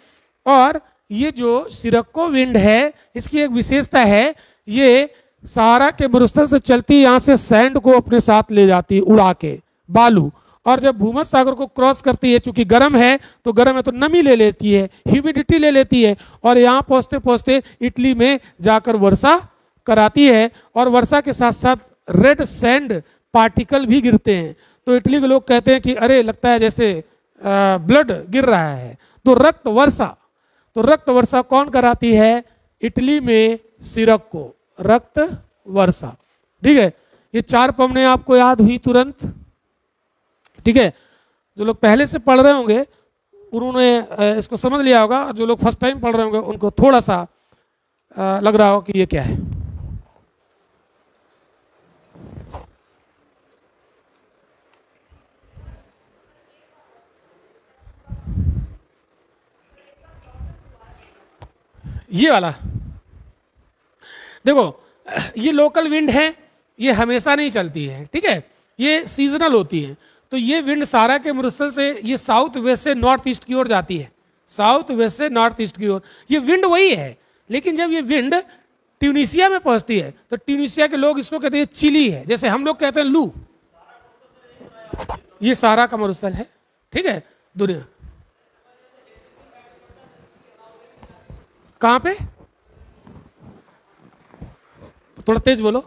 और ये जो शिरक्को विंड है इसकी एक विशेषता है, ये सहारा के मरुस्थल से चलती, यहाँ से सैंड को अपने साथ ले जाती है उड़ा के, बालू, और जब भूमध्य सागर को क्रॉस करती है, चूंकि गर्म है तो नमी ले लेती है, ह्यूमिडिटी ले लेती है, और यहाँ पहुंचते पहुंचते इटली में जाकर वर्षा कराती है, और वर्षा के साथ साथ रेड सैंड पार्टिकल भी गिरते हैं। तो इटली के लोग कहते हैं कि अरे लगता है जैसे ब्लड गिर रहा है, तो रक्त वर्षा, तो रक्त वर्षा कौन कराती है, इटली में सिरक्को, रक्त वर्षा, ठीक है। ये 4 पवनें आपको याद हुई तुरंत, ठीक है। जो लोग पहले से पढ़ रहे होंगे उन्होंने इसको समझ लिया होगा, जो लोग फर्स्ट टाइम पढ़ रहे होंगे उनको थोड़ा सा लग रहा हो कि ये क्या है। ये वाला देखो, ये लोकल विंड है, ये हमेशा नहीं चलती है, ठीक है, ये सीजनल होती है। तो ये विंड सहारा के मरुस्थल से ये साउथ वेस्ट से नॉर्थ ईस्ट की ओर जाती है, साउथ वेस्ट से नॉर्थ ईस्ट की ओर। ये विंड वही है, लेकिन जब ये विंड ट्यूनीशिया में पहुंचती है तो ट्यूनीशिया के लोग इसको कहते हैं चिली है, जैसे हम लोग कहते हैं लू। ये सहारा का मरुस्थल है, ठीक है। दुनिया कहां पे, थोड़ा तेज बोलो,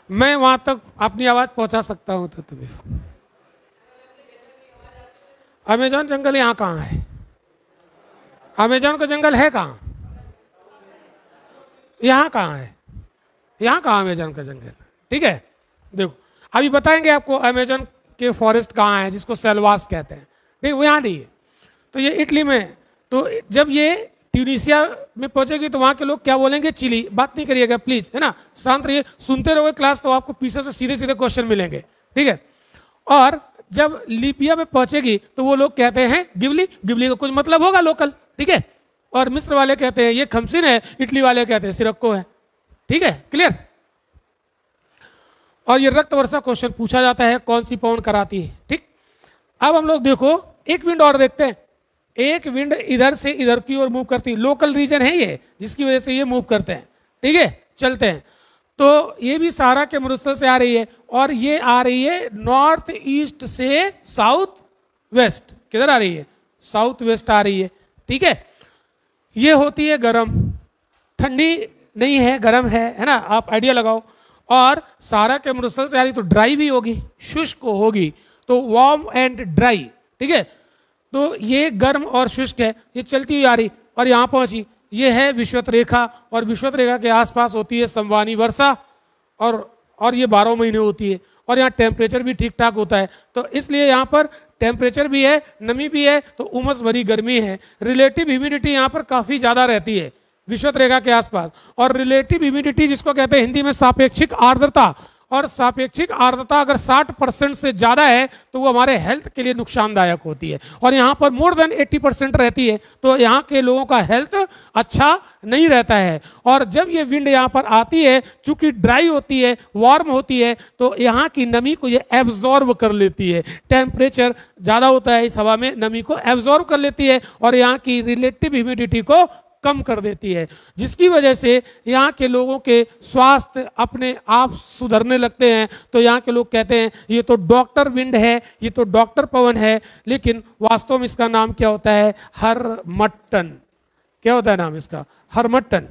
मैं वहां तक अपनी आवाज पहुंचा सकता हूं। तो तुम्हें अमेजन जंगल यहां कहां है, अमेजन का जंगल है कहां, यहां कहां है, यहां कहां अमेजन का जंगल, ठीक है। देखो अभी बताएंगे आपको अमेजन के फॉरेस्ट कहां है, जिसको सेल्वास कहते हैं, ठीक, वो यहां नहीं है। तो ये इटली में, तो जब ये ट्यूनीशिया में पहुंचेगी तो वहां के लोग क्या बोलेंगे, चिली। बात नहीं करिएगा प्लीज, है ना, शांत रहिए, सुनते रहोगे क्लास तो आपको पीछे से सीधे सीधे क्वेश्चन मिलेंगे, ठीक है। और जब लीबिया में पहुंचेगी तो वो लोग कहते हैं गिबली, गिबली का कुछ मतलब होगा लोकल, ठीक है। और मिस्र वाले कहते हैं ये खमसिन है, इटली वाले कहते हैं सिरक्को है, ठीक है, क्लियर। और ये रक्त वर्षा क्वेश्चन पूछा जाता है, कौन सी पवन कराती है, ठीक। अब हम लोग देखो एक विंड और देखते हैं। एक विंड इधर से इधर की ओर मूव करती है, लोकल रीजन है ये, जिसकी वजह से ये मूव करते हैं, ठीक है, चलते हैं। तो ये भी सहारा के मरुस्थल से आ रही है, और ये आ रही है नॉर्थ ईस्ट से साउथ वेस्ट। किधर आ रही है, साउथ वेस्ट आ रही है, ठीक है। ये होती है गर्म, ठंडी नहीं है, गर्म है ना, आप आइडिया लगाओ। और सहारा के मरुस्थल से आ रही तो ड्राई भी होगी, शुष्क होगी, तो वार्म एंड ड्राई, ठीक है। तो ये गर्म और शुष्क है, ये चलती हुई आ रही और यहाँ पहुंची। ये है विषुवत रेखा, और विषुवत रेखा के आसपास होती है संवानी वर्षा, और ये 12 महीने होती है, और यहाँ टेम्परेचर भी ठीक ठाक होता है। तो इसलिए यहाँ पर टेम्परेचर भी है, नमी भी है, तो उमस भरी गर्मी है। रिलेटिव ह्यूमिडिटी यहाँ पर काफ़ी ज़्यादा रहती है विषुवत रेखा के आसपास। और रिलेटिव ह्यूमिडिटी जिसको कहते हैं हिंदी में सापेक्षिक आर्द्रता, और सापेक्षिक आर्द्रता अगर 60% से ज़्यादा है तो वो हमारे हेल्थ के लिए नुकसानदायक होती है। और यहाँ पर मोर देन 80% रहती है, तो यहाँ के लोगों का हेल्थ अच्छा नहीं रहता है। और जब ये विंड यहाँ पर आती है, चूंकि ड्राई होती है, वार्म होती है, तो यहाँ की नमी को ये एब्जॉर्व कर लेती है। टेम्परेचर ज़्यादा होता है, इस हवा में नमी को एब्जॉर्व कर लेती है, और यहाँ की रिलेटिव ह्यूमिडिटी को कम कर देती है, जिसकी वजह से यहाँ के लोगों के स्वास्थ्य अपने आप सुधरने लगते हैं। तो यहाँ के लोग कहते हैं ये तो डॉक्टर विंड है, ये तो डॉक्टर पवन है, लेकिन वास्तव में इसका नाम क्या होता है, हरमट्टन। क्या होता है नाम इसका, हरमट्टन।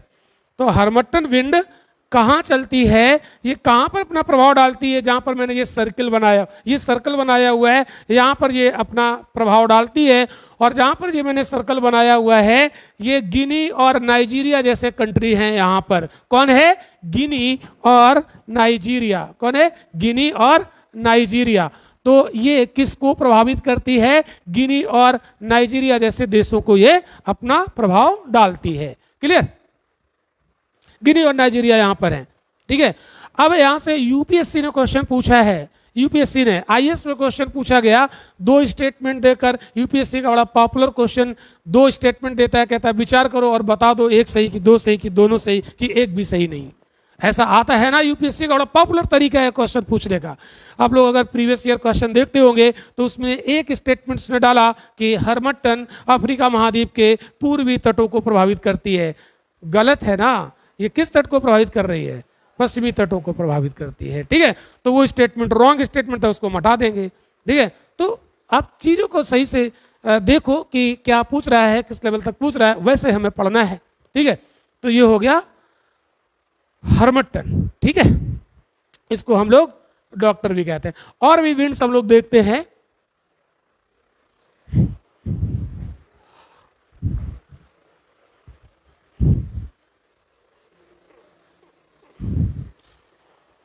तो हरमट्टन विंड कहाँ चलती है, ये कहाँ पर अपना प्रभाव डालती है, जहाँ पर मैंने ये सर्कल बनाया, ये सर्कल बनाया हुआ है, यहाँ पर ये अपना प्रभाव डालती है। और जहाँ पर ये मैंने सर्कल बनाया हुआ है, ये गिनी और नाइजीरिया जैसे कंट्री हैं। यहाँ पर कौन है, गिनी और नाइजीरिया। कौन है, गिनी और नाइजीरिया। तो ये किसको प्रभावित करती है, गिनी और नाइजीरिया जैसे देशों को ये अपना प्रभाव डालती है। क्लियर, गिनी और नाइजीरिया यहां पर हैं, ठीक है। अब यहां से यूपीएससी ने क्वेश्चन पूछा है, यूपीएससी ने आईएएस में क्वेश्चन पूछा गया, 2 स्टेटमेंट देकर। यूपीएससी का बड़ा पॉपुलर क्वेश्चन 2 स्टेटमेंट देता है, कहता है विचार करो और बता दो, एक सही कि 2 सही कि दोनों सही कि एक भी सही नहीं। ऐसा आता है ना, यूपीएससी का बड़ा पॉपुलर तरीका है क्वेश्चन पूछने का। आप लोग अगर प्रीवियस ईयर क्वेश्चन देखते होंगे तो उसमें एक स्टेटमेंट उसने डाला कि हरमट्टन अफ्रीका महाद्वीप के पूर्वी तटों को प्रभावित करती है। गलत है ना, ये किस तट को प्रभावित कर रही है, पश्चिमी तटों को प्रभावित करती है, ठीक है। तो वो स्टेटमेंट रॉन्ग स्टेटमेंट है, उसको हटा देंगे, ठीक है। तो आप चीजों को सही से देखो कि क्या पूछ रहा है, किस लेवल तक पूछ रहा है, वैसे हमें पढ़ना है, ठीक है। तो ये हो गया हरमट्टन, ठीक है। इसको हम लोग डॉक्टर भी कहते हैं। और भी विंड्स हम लोग देखते हैं।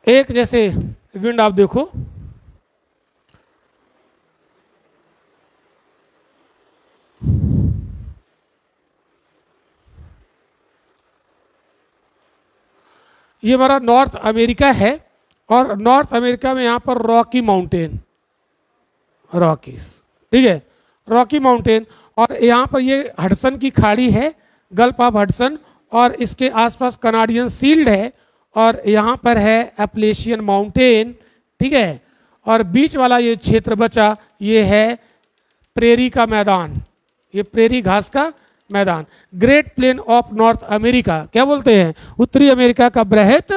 एक जैसे विंड आप देखो, ये हमारा नॉर्थ अमेरिका है, और नॉर्थ अमेरिका में यहाँ पर रॉकी माउंटेन, रॉकीज, ठीक है, रॉकी माउंटेन। और यहाँ पर ये हडसन की खाड़ी है, गल्फ ऑफ हडसन, और इसके आसपास कनाडियन शील्ड है, और यहाँ पर है एप्लेशियन माउंटेन, ठीक है। और बीच वाला ये क्षेत्र बचा, ये है प्रेरी का मैदान, ये प्रेरी घास का मैदान। Great plain of north America क्या बोलते हैं? उत्तरी अमेरिका का बृहत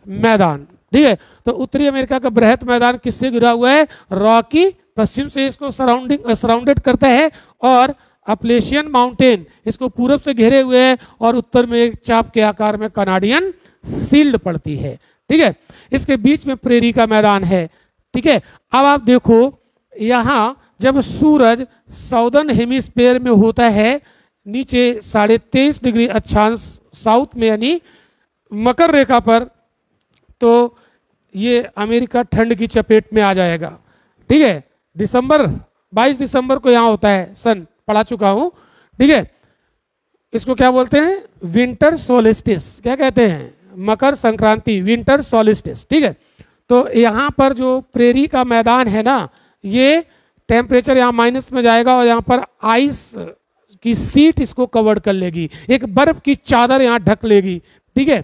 मैदान। ठीक है, तो उत्तरी अमेरिका का बृहत मैदान किससे घिरा हुआ है? रॉकी पश्चिम से इसको सराउंडेड करता है, और अपलेशियन माउंटेन इसको पूरब से घेरे हुए है, और उत्तर में एक चाप के आकार में कनाडियन शील्ड पड़ती है। ठीक है, इसके बीच में प्रेरी का मैदान है। ठीक है, अब आप देखो यहाँ जब सूरज साउदर्न हेमिस्फीयर में होता है, नीचे 23.5 डिग्री अक्षांश साउथ में यानी मकर रेखा पर, तो ये अमेरिका ठंड की चपेट में आ जाएगा। ठीक है, 22 दिसंबर को यहाँ होता है, सन पढ़ा चुका हूँ। ठीक है, इसको क्या बोलते हैं? Winter solstice. क्या कहते हैं? Makar Sankranti, winter solstice. ठीक है, तो यहाँ पर जो प्रेरी का मैदान है ना, ये टेम्परेचर यहाँ माइनस में जाएगा, और यहाँ पर आइस की सीट इसको कवर कर लेगी, एक बर्फ की चादर यहाँ ढक लेगी। ठीक है,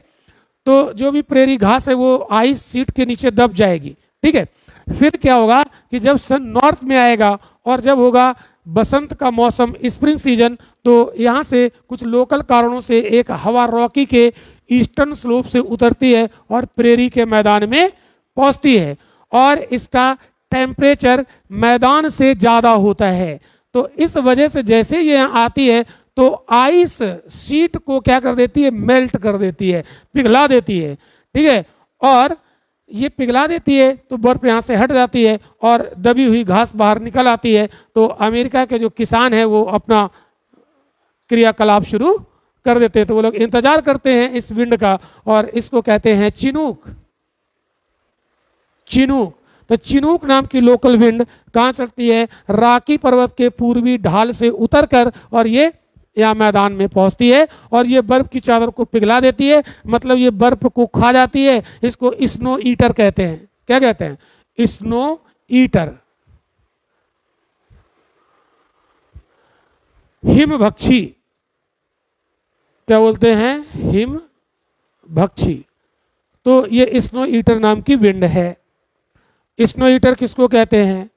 तो जो भी प्रेरी घास है वो आइस सीट के नीचे दब जाएगी। ठीक है, फिर क्या होगा कि जब सन नॉर्थ में आएगा और जब होगा बसंत का मौसम, स्प्रिंग सीजन, तो यहाँ से कुछ लोकल कारणों से एक हवा रॉकी के ईस्टर्न स्लोप से उतरती है और प्रेरी के मैदान में पहुँचती है, और इसका टेम्परेचर मैदान से ज़्यादा होता है। तो इस वजह से जैसे ये यहाँ आती है तो आइस शीट को क्या कर देती है? मेल्ट कर देती है, पिघला देती है। ठीक है, और ये पिघला देती है तो बर्फ यहाँ से हट जाती है और दबी हुई घास बाहर निकल आती है। तो अमेरिका के जो किसान हैं वो अपना क्रियाकलाप शुरू कर देते हैं। तो वो लोग इंतजार करते हैं इस विंड का, और इसको कहते हैं चिनूक। चिनूक, तो चिनूक नाम की लोकल विंड कहाँ चलती है? रॉकी पर्वत के पूर्वी ढाल से उतरकर, और ये यहाँ मैदान में पहुंचती है, और ये बर्फ की चादर को पिघला देती है, मतलब ये बर्फ को खा जाती है। इसको स्नो ईटर कहते हैं। क्या कहते हैं? Snow eater. हिम भक्षी क्या बोलते हैं? हिम भक्षी। तो ये स्नो ईटर नाम की विंड है। स्नो ईटर किसको कहते हैं?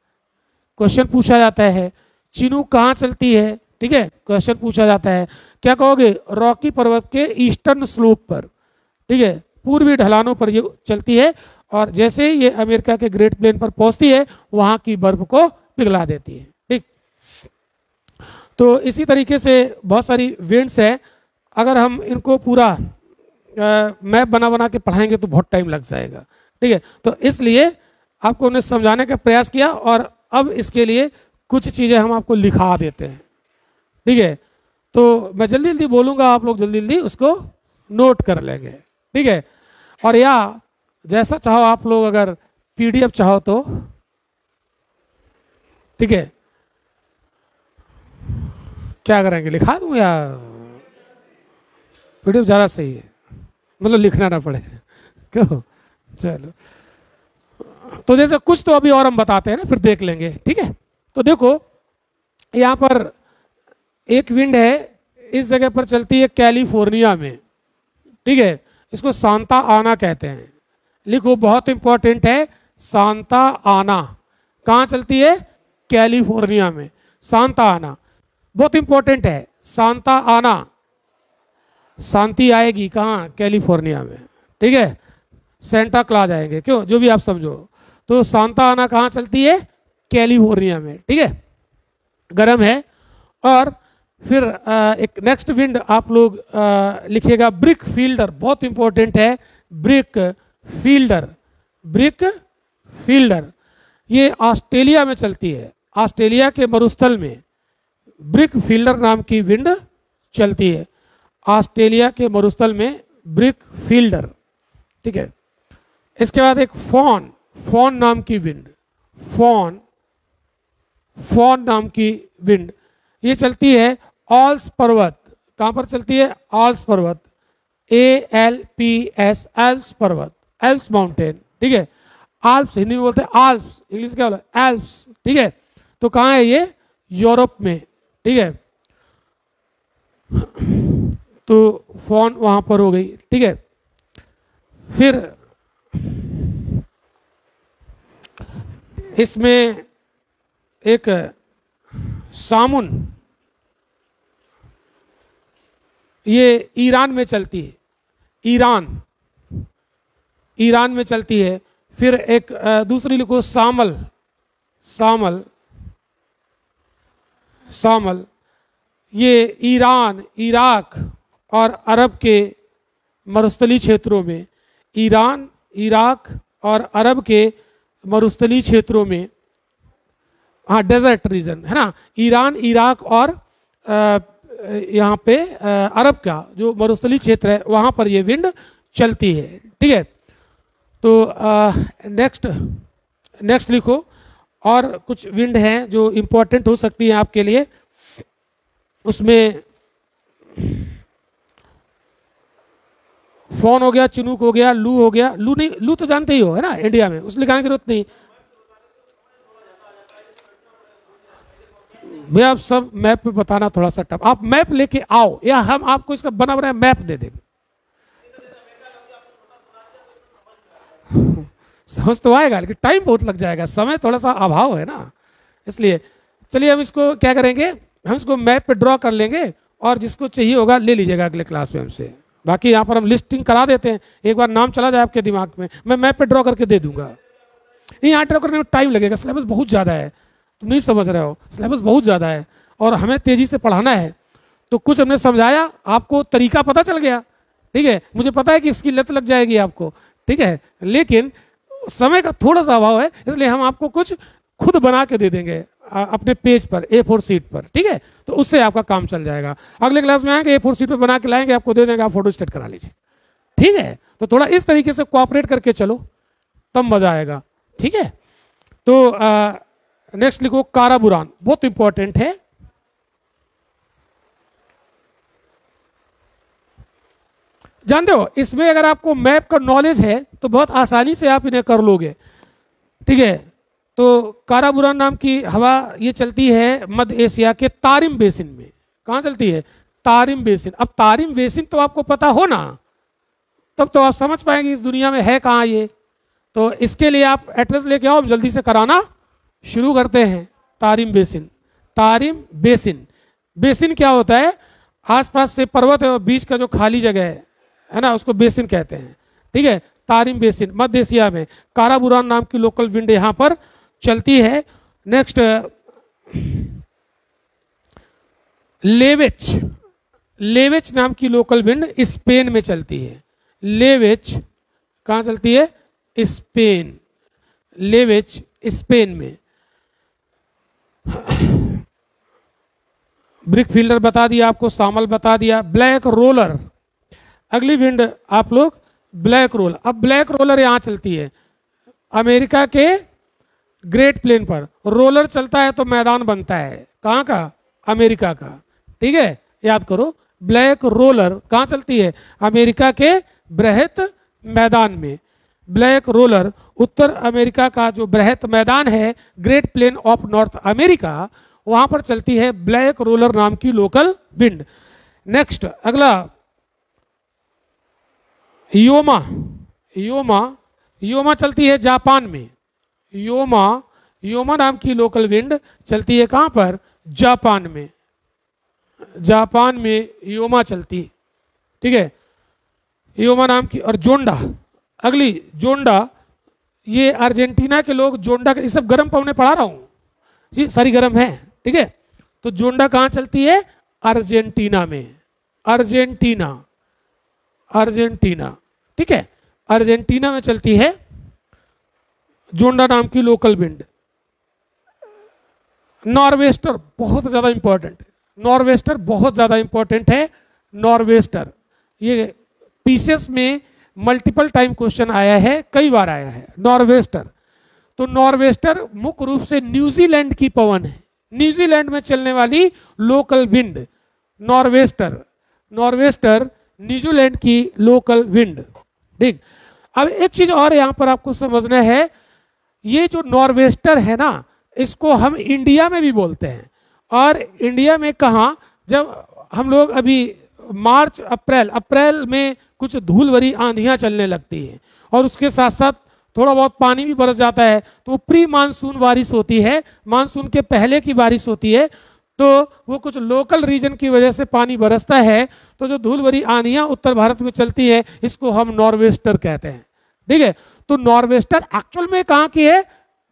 क्वेश्चन पूछा जाता है। चिनूक कहाँ चलती है? ठीक है, क्वेश्चन पूछा जाता है। क्या कहोगे? रॉकी पर्वत के ईस्टर्न स्लोप पर। ठीक है, पूर्वी ढलानों पर ये चलती है, और जैसे ये अमेरिका के ग्रेट प्लेन पर पहुंचती है वहां की बर्फ को पिघला देती है। ठीक, तो इसी तरीके से बहुत सारी विंड्स है। अगर हम इनको पूरा मैप बना बना के पढ़ाएंगे तो बहुत टाइम लग जाएगा। ठीक है, तो इसलिए आपको उन्हें समझाने का प्रयास किया, और अब इसके लिए कुछ चीज़ें हम आपको लिखा देते हैं। ठीक है, तो मैं जल्दी जल्दी बोलूँगा, आप लोग जल्दी जल्दी उसको नोट कर लेंगे। ठीक है, और या जैसा चाहो आप लोग, अगर PDF चाहो तो ठीक है, क्या करेंगे? लिखा दूँ या PDF ज़्यादा सही है, मतलब लिखना ना पड़े। क्यों? चलो, तो जैसे कुछ तो अभी और हम बताते हैं ना, फिर देख लेंगे। ठीक है, तो देखो यहाँ पर एक विंड है, इस जगह पर चलती है कैलिफोर्निया में। ठीक है, इसको सांता आना कहते हैं। लिखो, बहुत इंपॉर्टेंट है, सांता आना। कहाँ चलती है? कैलिफोर्निया में। सांता आना बहुत इंपॉर्टेंट है। सांता आना, शांति आएगी कहाँ? कैलिफोर्निया में। ठीक है, सेंटा क्लॉज आएंगे, क्यों? जो भी आप समझो। तो सांता आना कहाँ चलती है? कैलिफोर्निया में। ठीक है, गर्म है। और फिर एक नेक्स्ट विंड आप लोग लिखिएगा, ब्रिक फील्डर। बहुत इंपॉर्टेंट है, ब्रिक फील्डर। ब्रिक फील्डर ये ऑस्ट्रेलिया में चलती है। ऑस्ट्रेलिया के मरुस्थल में ब्रिक फील्डर नाम की विंड चलती है। ऑस्ट्रेलिया के मरुस्थल में ब्रिक फील्डर। ठीक है, इसके बाद एक फॉन, फॉन नाम की विंड। फॉन, फॉन नाम की विंड ये चलती है ऑल्स पर्वत। कहाँ पर चलती है? ऑल्स पर्वत, ALPS, एल्प्स पर्वत, एल्प्स माउंटेन। ठीक है, आल्प्स हिंदी में बोलते हैं आल्प्स, इंग्लिश क्या बोला? एल्प्स। ठीक है, तो कहाँ है ये? यूरोप में। ठीक है, तो फॉन वहां पर हो गई। ठीक है, फिर इसमें एक सामुन ये ईरान में चलती है, ईरान में चलती है। फिर एक दूसरी लिखो सामल, ये ईरान, इराक और अरब के मरुस्थली क्षेत्रों में, ईरान, इराक और अरब के मरुस्थली क्षेत्रों में, हाँ डेजर्ट रीजन है ना, ईरान, इराक और यहाँ पे अरब का जो मरुस्थली क्षेत्र है वहाँ पर ये विंड चलती है। ठीक है, तो नेक्स्ट लिखो। और कुछ विंड हैं जो इम्पोर्टेंट हो सकती है आपके लिए, उसमें फोन हो गया, चिनूक हो गया, लू हो गया। लू नहीं, लू तो जानते ही हो है ना इंडिया में, उस लिखाने की जरूरत नहीं। भैया आप सब मैप पे बताना थोड़ा सा टफ, आप मैप लेके आओ या हम आपको इसका बना बनाया मैप दे देंगे। समझ तो आएगा लेकिन टाइम बहुत लग जाएगा, समय थोड़ा सा अभाव है ना, इसलिए चलिए हम इसको क्या करेंगे, हम इसको मैप पे ड्रॉ कर लेंगे और जिसको चाहिए होगा ले लीजिएगा अगले क्लास में हमसे। बाकी यहाँ पर हम लिस्टिंग करा देते हैं, एक बार नाम चला जाए आपके दिमाग में मैं मैप पे ड्रॉ करके दे दूंगा। यहाँ ड्रॉ करने में टाइम लगेगा, सिलेबस बहुत ज़्यादा है, तुम नहीं समझ रहे हो, सिलेबस बहुत ज़्यादा है और हमें तेज़ी से पढ़ाना है। तो कुछ हमने समझाया, आपको तरीका पता चल गया, ठीक है, मुझे पता है कि इसकी लत लग जाएगी आपको, ठीक है, लेकिन समय का थोड़ा सा अभाव है, इसलिए हम आपको कुछ खुद बना के दे देंगे अपने पेज पर, A4 शीट पर, ठीक है, तो उससे आपका काम चल जाएगा। अगले क्लास में आएंगे A4 शीट पर बना के लाएंगे, आपको दे देंगे, आप फोटो स्टेट करा लीजिए, ठीक है। तो थोड़ा इस तरीके से कोऑपरेट करके चलो, तब मजा आएगा, ठीक है। तो नेक्स्ट लिखो काराबुरान, बहुत इंपॉर्टेंट है। जानते हो इसमें अगर आपको मैप का नॉलेज है तो बहुत आसानी से आप इन्हें कर लोगे, ठीक है। तो काराबुरान नाम की हवा ये चलती है मध्य एशिया के तारिम बेसिन में। कहाँ चलती है? Tarim basin. अब तारिम बेसिन तो आपको पता हो ना, तब तो आप समझ पाएंगे इस दुनिया में है कहाँ ये। तो इसके लिए आप एड्रेस लेके आओ, हम जल्दी से कराना शुरू करते हैं। Tarim basin, Tarim basin, basin क्या होता है? आसपास से पर्वत है और बीच का जो खाली जगह है ना, उसको बेसिन कहते हैं, ठीक है। तारिम बेसिन मध्य एशिया में काराबुरान नाम की लोकल विंड यहाँ पर चलती है। नेक्स्ट लेवेच, लेवेच नाम की लोकल विंड स्पेन में चलती है। लेवेच कहाँ चलती है? स्पेन, लेवेच स्पेन में। ब्रिक फील्डर बता दिया आपको, सामल बता दिया। ब्लैक रोलर, अगली विंड आप लोग ब्लैक रोलर। अब ब्लैक रोलर यहां चलती है अमेरिका के ग्रेट प्लेन पर। रोलर चलता है तो मैदान बनता है, कहाँ का? अमेरिका का, ठीक है, याद करो। ब्लैक रोलर कहाँ चलती है? अमेरिका के बृहत मैदान में। ब्लैक रोलर उत्तर अमेरिका का जो बृहत मैदान है, great plain of north America, वहां पर चलती है ब्लैक रोलर नाम की लोकल विंड। नेक्स्ट अगला योमा, योमा, योमा चलती है जापान में। योमा, योमा नाम की लोकल विंड चलती है कहां पर? जापान में। जापान में योमा चलती, ठीक है, योमा नाम की। और जोंडा, अगली जोंडा, ये अर्जेंटीना के लोग जोंडा, ये सब गर्म पवने पढ़ा रहा हूं जी, सारी गर्म है, ठीक है। तो जोंडा कहां चलती है? अर्जेंटीना में। अर्जेंटीना, अर्जेंटीना, ठीक है, अर्जेंटीना में चलती है जोंडा नाम की लोकल विंड। नॉर्वेस्टर बहुत ज्यादा इंपॉर्टेंट है, नॉर्वेस्टर बहुत ज्यादा इंपॉर्टेंट है। नॉर्वेस्टर ये पीसीएस में मल्टीपल टाइम क्वेश्चन आया है, कई बार आया है नॉर्वेस्टर। तो नॉर्वेस्टर मुख्य रूप से न्यूजीलैंड की पवन है, न्यूजीलैंड में चलने वाली local wind nor'wester. Nor'wester New Zealand की लोकल विंड, ठीक। अब एक चीज और यहां पर आपको समझना है, ये जो नॉर्वेस्टर है ना, इसको हम इंडिया में भी बोलते हैं। और इंडिया में कहाँ? जब हम लोग अभी मार्च अप्रैल में कुछ धूल भरी आंधियां चलने लगती हैं और उसके साथ साथ थोड़ा बहुत पानी भी बरस जाता है, तो प्री मानसून बारिश होती है, मानसून के पहले की बारिश होती है, तो वो कुछ लोकल रीजन की वजह से पानी बरसता है, तो जो धूल भरी आंधियां उत्तर भारत में चलती है इसको हम नॉर्वेस्टर कहते हैं। ठीक है, तो नॉर्वेस्टर एक्चुअल में कहाँ की है?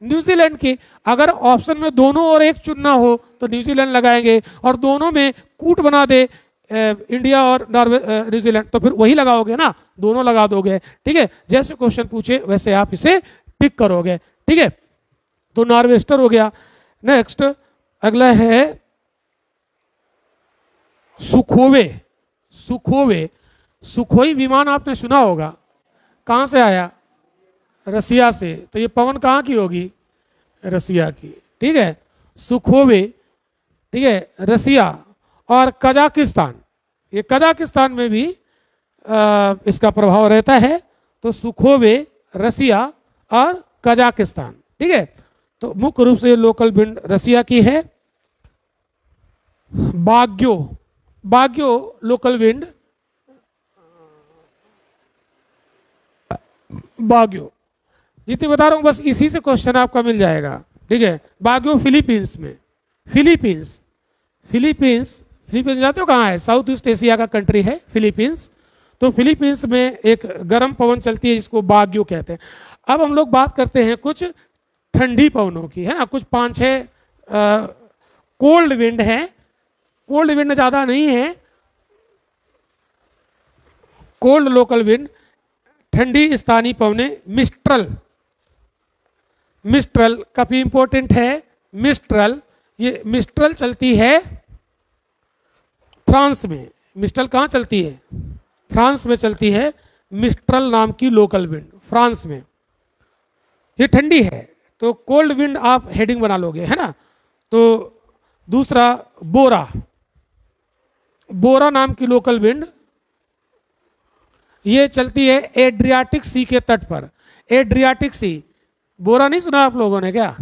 न्यूजीलैंड की। अगर ऑप्शन में दोनों और एक चुनना हो तो न्यूजीलैंड लगाएंगे, और दोनों में कूट बना दे इंडिया और न्यूजीलैंड तो फिर वही लगाओगे ना, दोनों लगा दोगे। ठीक है, जैसे क्वेश्चन पूछे वैसे आप इसे टिक करोगे। ठीक है, तो नॉर्वेस्टर हो गया। नेक्स्ट अगला है सुखोवे। सुखोवे, सुखोई विमान आपने सुना होगा, कहाँ से आया? रसिया से। तो ये पवन कहाँ की होगी? रसिया की। ठीक है, सुखोवे। ठीक है, रसिया और कजाकिस्तान, ये कजाकिस्तान में भी इसका प्रभाव रहता है। तो सुखोवे, रसिया और कजाकिस्तान। ठीक है, तो मुख्य रूप से लोकल विंड रसिया की है। बाग्यो, बाग्यो लोकल विंड, बाग्यो जितनी बता रहा हूं बस इसी से क्वेश्चन आपका मिल जाएगा। ठीक है, बाग्यो फिलीपींस में। फिलीपींस, फिलीपींस, फिलीपींस जानते हो कहाँ है? साउथ ईस्ट एशिया का कंट्री है फिलीपींस। तो फिलीपींस में एक गर्म पवन चलती है जिसको बाग्यो कहते हैं। अब हम लोग बात करते हैं कुछ ठंडी पवनों की, है ना। कुछ 5-6 कोल्ड विंड है। कोल्ड विंड ज्यादा नहीं है, कोल्ड लोकल विंड, ठंडी स्थानीय पवने। मिस्ट्रल, मिस्ट्रल काफी इंपॉर्टेंट है। मिस्ट्रल, ये मिस्ट्रल चलती है फ्रांस में। मिस्ट्रल कहाँ चलती है? फ्रांस में चलती है मिस्ट्रल नाम की लोकल विंड, फ्रांस में। ये ठंडी है, तो कोल्ड विंड आप हेडिंग बना लोगे, है ना। तो दूसरा बोरा, बोरा नाम की लोकल विंड, ये चलती है एड्रियाटिक सी के तट पर। एड्रियाटिक सी, बोरा नहीं सुना आप लोगों ने क्या?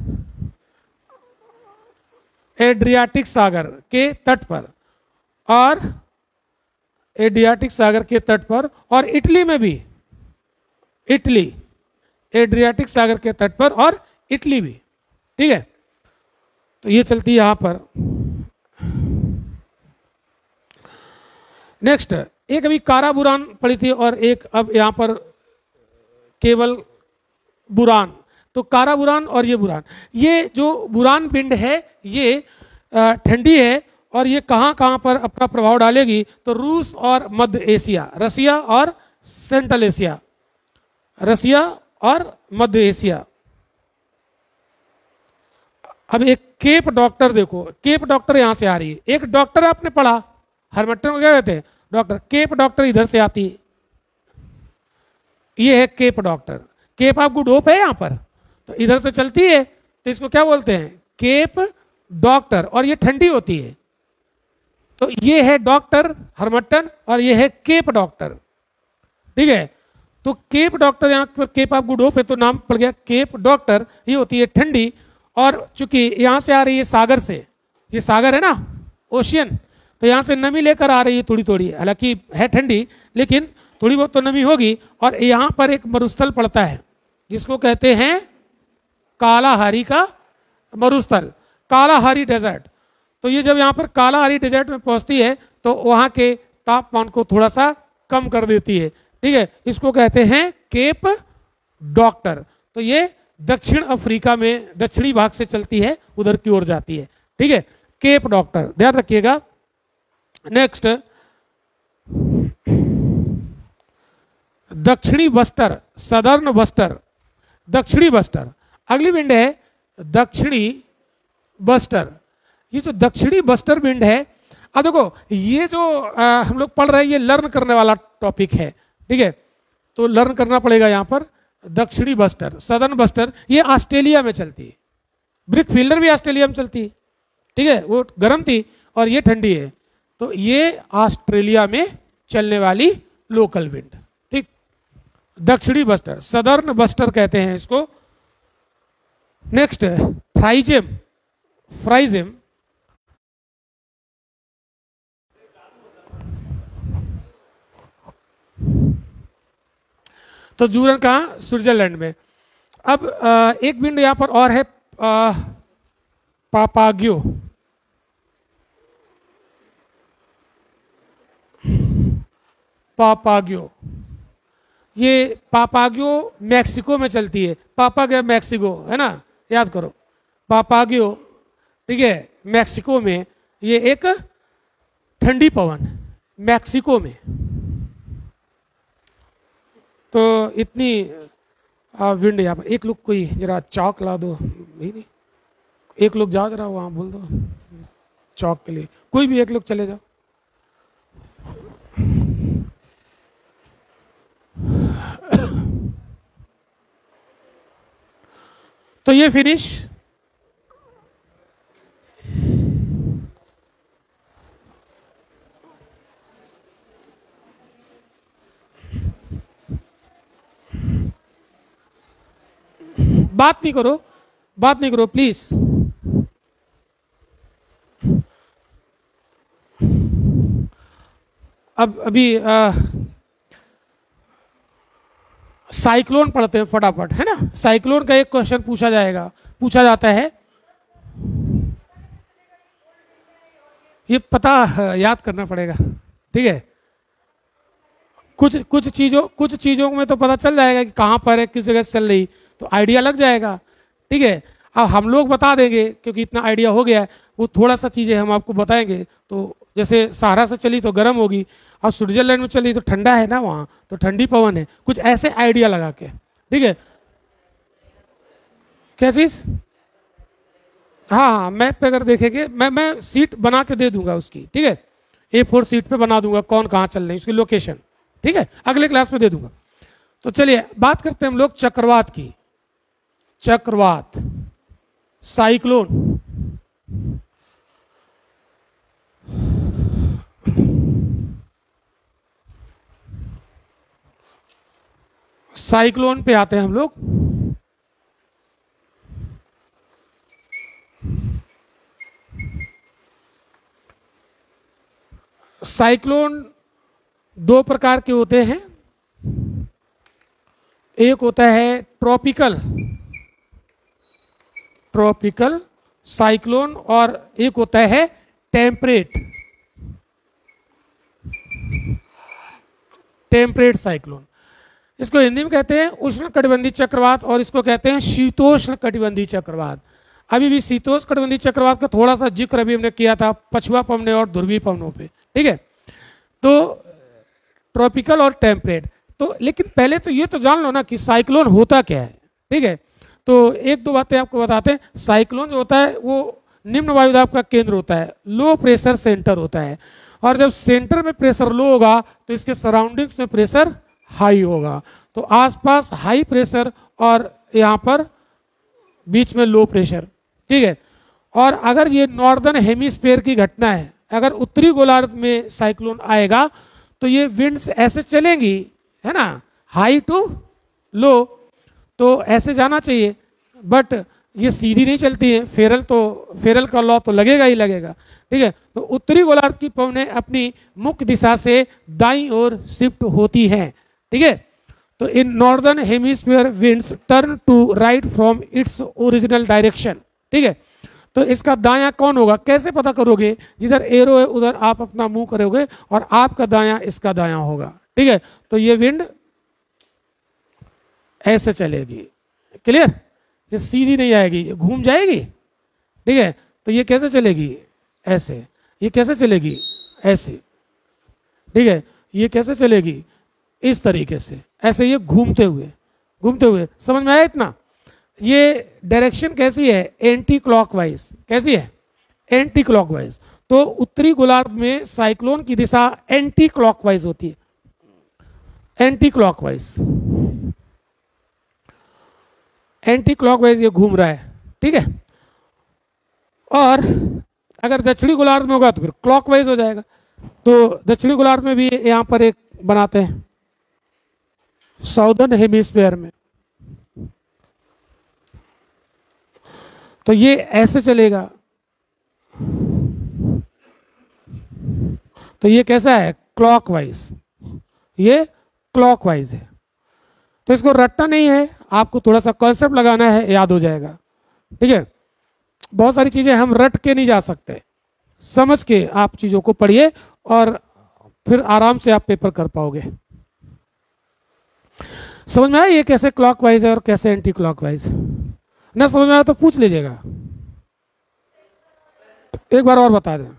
एड्रियाटिक सागर के तट पर, और एड्रियाटिक सागर के तट पर, और इटली में भी, इटली, एड्रियाटिक सागर के तट पर और इटली भी। ठीक है, तो ये चलती है यहां पर। नेक्स्ट, एक अभी कारा बुरान पड़ी थी और एक अब यहां पर केवल बुरान। तो कारा बुरान और ये बुरान, ये जो बुरान विंड है ये ठंडी है, और ये कहाँ कहाँ पर अपना प्रभाव डालेगी? तो रूस और मध्य एशिया, रसिया और सेंट्रल एशिया, रसिया और मध्य एशिया। अब एक केप डॉक्टर देखो, केप डॉक्टर यहां से आ रही है। एक डॉक्टर आपने पढ़ा, हरमट्टन में क्या कहते हैं? डॉक्टर। केप डॉक्टर इधर से आती है, ये है Cape Doctor. Cape of Good Hope है यहां पर, तो इधर से चलती है, तो इसको क्या बोलते हैं? Cape Doctor. और ये ठंडी होती है, तो ये है डॉक्टर हरमट्टन और ये है केप डॉक्टर। ठीक है, तो केप डॉक्टर यहाँ पर केप ऑफ गुड होप है तो नाम पड़ गया केप डॉक्टर। ये होती है ठंडी, और चूंकि यहाँ से आ रही है सागर से, ये सागर है ना, ओशियन, तो यहाँ से नमी लेकर आ रही है थोड़ी थोड़ी, हालांकि है ठंडी लेकिन थोड़ी बहुत तो नमी होगी। और यहाँ पर एक मरुस्थल पड़ता है जिसको कहते हैं कालाहारी का मरुस्थल, कालाहारी डेजर्ट। तो ये जब यहाँ पर कालाहारी डेजर्ट में पहुँचती है तो वहाँ के तापमान को थोड़ा सा कम कर देती है। ठीक है, इसको कहते हैं केप डॉक्टर। तो ये दक्षिण अफ्रीका में दक्षिणी भाग से चलती है, उधर की ओर जाती है। ठीक है, केप डॉक्टर ध्यान रखिएगा। नेक्स्ट, दक्षिणी बस्टर, सदर्न बस्टर, दक्षिणी बस्टर। अगली विंड है दक्षिणी बस्टर। ये जो दक्षिणी बस्टर विंड है, अब देखो ये जो हम लोग पढ़ रहे हैं ये लर्न करने वाला टॉपिक है। ठीक है, तो लर्न करना पड़ेगा यहाँ पर। दक्षिणी बस्टर, सदर्न बस्टर, ये ऑस्ट्रेलिया में चलती है। ब्रिक फील्डर भी ऑस्ट्रेलिया में चलती है। ठीक है, वो गर्म थी और ये ठंडी है, तो ये ऑस्ट्रेलिया में चलने वाली लोकल विंड। ठीक, दक्षिणी बस्टर, सदर्न बस्टर कहते हैं इसको। नेक्स्ट, फ्राइजेम, फ्राइजेम, तो जूरन कहाँ? स्विट्जरलैंड में। अब एक विंड यहाँ पर और है पापाग्यो, पापागियो, ये पापागियो मैक्सिको में चलती है, पापा गया मैक्सिको, है ना, याद करो पापागियो, ठीक है, मैक्सिको में, ये एक ठंडी पवन मैक्सिको में। तो इतनी विंड यहाँ पर। एक लोग कोई जरा चौक ला दो, नहीं, एक लोग जाओ जरा वहाँ बोल दो चौक के लिए, कोई भी एक लोग चले जाओ। तो ये फिनिश, बात नहीं करो, बात नहीं करो प्लीज। अब अभी साइक्लोन पढ़ते हैं फटाफट, है ना। साइक्लोन का एक क्वेश्चन पूछा जाएगा, पूछा जाता है, ये पता याद करना पड़ेगा, ठीक है। कुछ चीजों में तो पता चल जाएगा कि कहाँ पर है, किस जगह से चल रही, तो आइडिया लग जाएगा, ठीक है। अब हम लोग बता देंगे क्योंकि इतना आइडिया हो गया है, वो थोड़ा सा चीजें हम आपको बताएंगे। तो जैसे सहारा से चली तो गर्म होगी, और स्विट्जरलैंड में चली तो ठंडा है ना वहाँ, तो ठंडी पवन है, कुछ ऐसे आइडिया लगा के, ठीक है। क्या चीज? हाँ, मैप पे अगर देखेंगे, मैं सीट बना के दे दूंगा उसकी, ठीक है, A4 सीट पे बना दूंगा कौन कहाँ चल रही, उसकी लोकेशन, ठीक है, अगले क्लास में दे दूंगा। तो चलिए बात करते हैं हम लोग चक्रवात की। चक्रवात, साइक्लोन, साइक्लोन पे आते हैं हम लोग। साइक्लोन दो प्रकार के होते हैं, एक होता है ट्रॉपिकल साइक्लोन, और एक होता है टेम्परेट साइक्लोन। इसको हिंदी में कहते हैं उष्णकटिबंधीय चक्रवात, और इसको कहते हैं शीतोष्ण कटिबंधीय चक्रवात। अभी भी शीतोष्ण कटिबंधीय चक्रवात का थोड़ा सा जिक्र अभी हमने किया था पछुआ पवनों और ध्रुवीय पवनों पे, ठीक है। तो ट्रॉपिकल और टेम्परेट, तो लेकिन पहले तो ये तो जान लो ना कि साइक्लोन होता क्या है, ठीक है। तो एक दो बातें आपको बताते हैं। साइक्लोन जो होता है वो निम्न वायुदाब का केंद्र होता है, लो प्रेशर सेंटर होता है, और जब सेंटर में प्रेशर लो होगा तो इसके सराउंडिंग्स में प्रेशर हाई होगा। तो आसपास हाई प्रेशर और यहाँ पर बीच में लो प्रेशर, ठीक है। और अगर ये नॉर्दर्न हेमिस्फीयर की घटना है, अगर उत्तरी गोलार्ध में साइक्लोन आएगा तो ये विंड्स ऐसे चलेंगी, है ना, हाई टू लो, तो ऐसे जाना चाहिए, बट ये सीधी नहीं चलती है, फेरल का लॉ तो लगेगा ही लगेगा, ठीक है। तो उत्तरी गोलार्ध की पवनें अपनी मुख्य दिशा से दाईं ओर शिफ्ट होती हैं, ठीक है। तो in northern hemisphere winds turn to right from its original direction, ठीक है। तो इसका दायां कौन होगा, कैसे पता करोगे? जिधर एरो है उधर आप अपना मुंह करोगे और आपका दायां इसका दायां होगा, ठीक है। तो ये विंड ऐसे चलेगी, क्लियर, ये सीधी नहीं आएगी, ये घूम जाएगी, ठीक है। तो ये कैसे चलेगी? ऐसे। ये कैसे चलेगी? ऐसे, ठीक है। ये कैसे चलेगी? इस तरीके से, ऐसे ये घूमते हुए। समझ में आया इतना? ये डायरेक्शन कैसी है? Anti clockwise. कैसी है? Anti clockwise. तो उत्तरी गोलार्ध में साइक्लोन की दिशा एंटी क्लॉकवाइज होती है, एंटी क्लॉकवाइज, एंटी क्लॉकवाइज ये घूम रहा है, ठीक है। और अगर दक्षिणी गोलार्ध में होगा तो फिर क्लॉकवाइज हो जाएगा। तो दक्षिणी गोलार्ध में भी यहां पर एक बनाते हैं, साउदर्न हेमिस्फीयर में, तो ये ऐसे चलेगा। तो ये कैसा है? क्लॉकवाइज, ये क्लॉकवाइज है। तो इसको रटना नहीं है, आपको थोड़ा सा कॉन्सेप्ट लगाना है, याद हो जाएगा, ठीक है। बहुत सारी चीजें हम रट के नहीं जा सकते, समझ के आप चीजों को पढ़िए और फिर आराम से आप पेपर कर पाओगे। समझ में आया ये कैसे क्लॉकवाइज है और कैसे एंटी क्लॉकवाइज? ना समझ में आया तो पूछ लीजिएगा, एक बार और बता दें।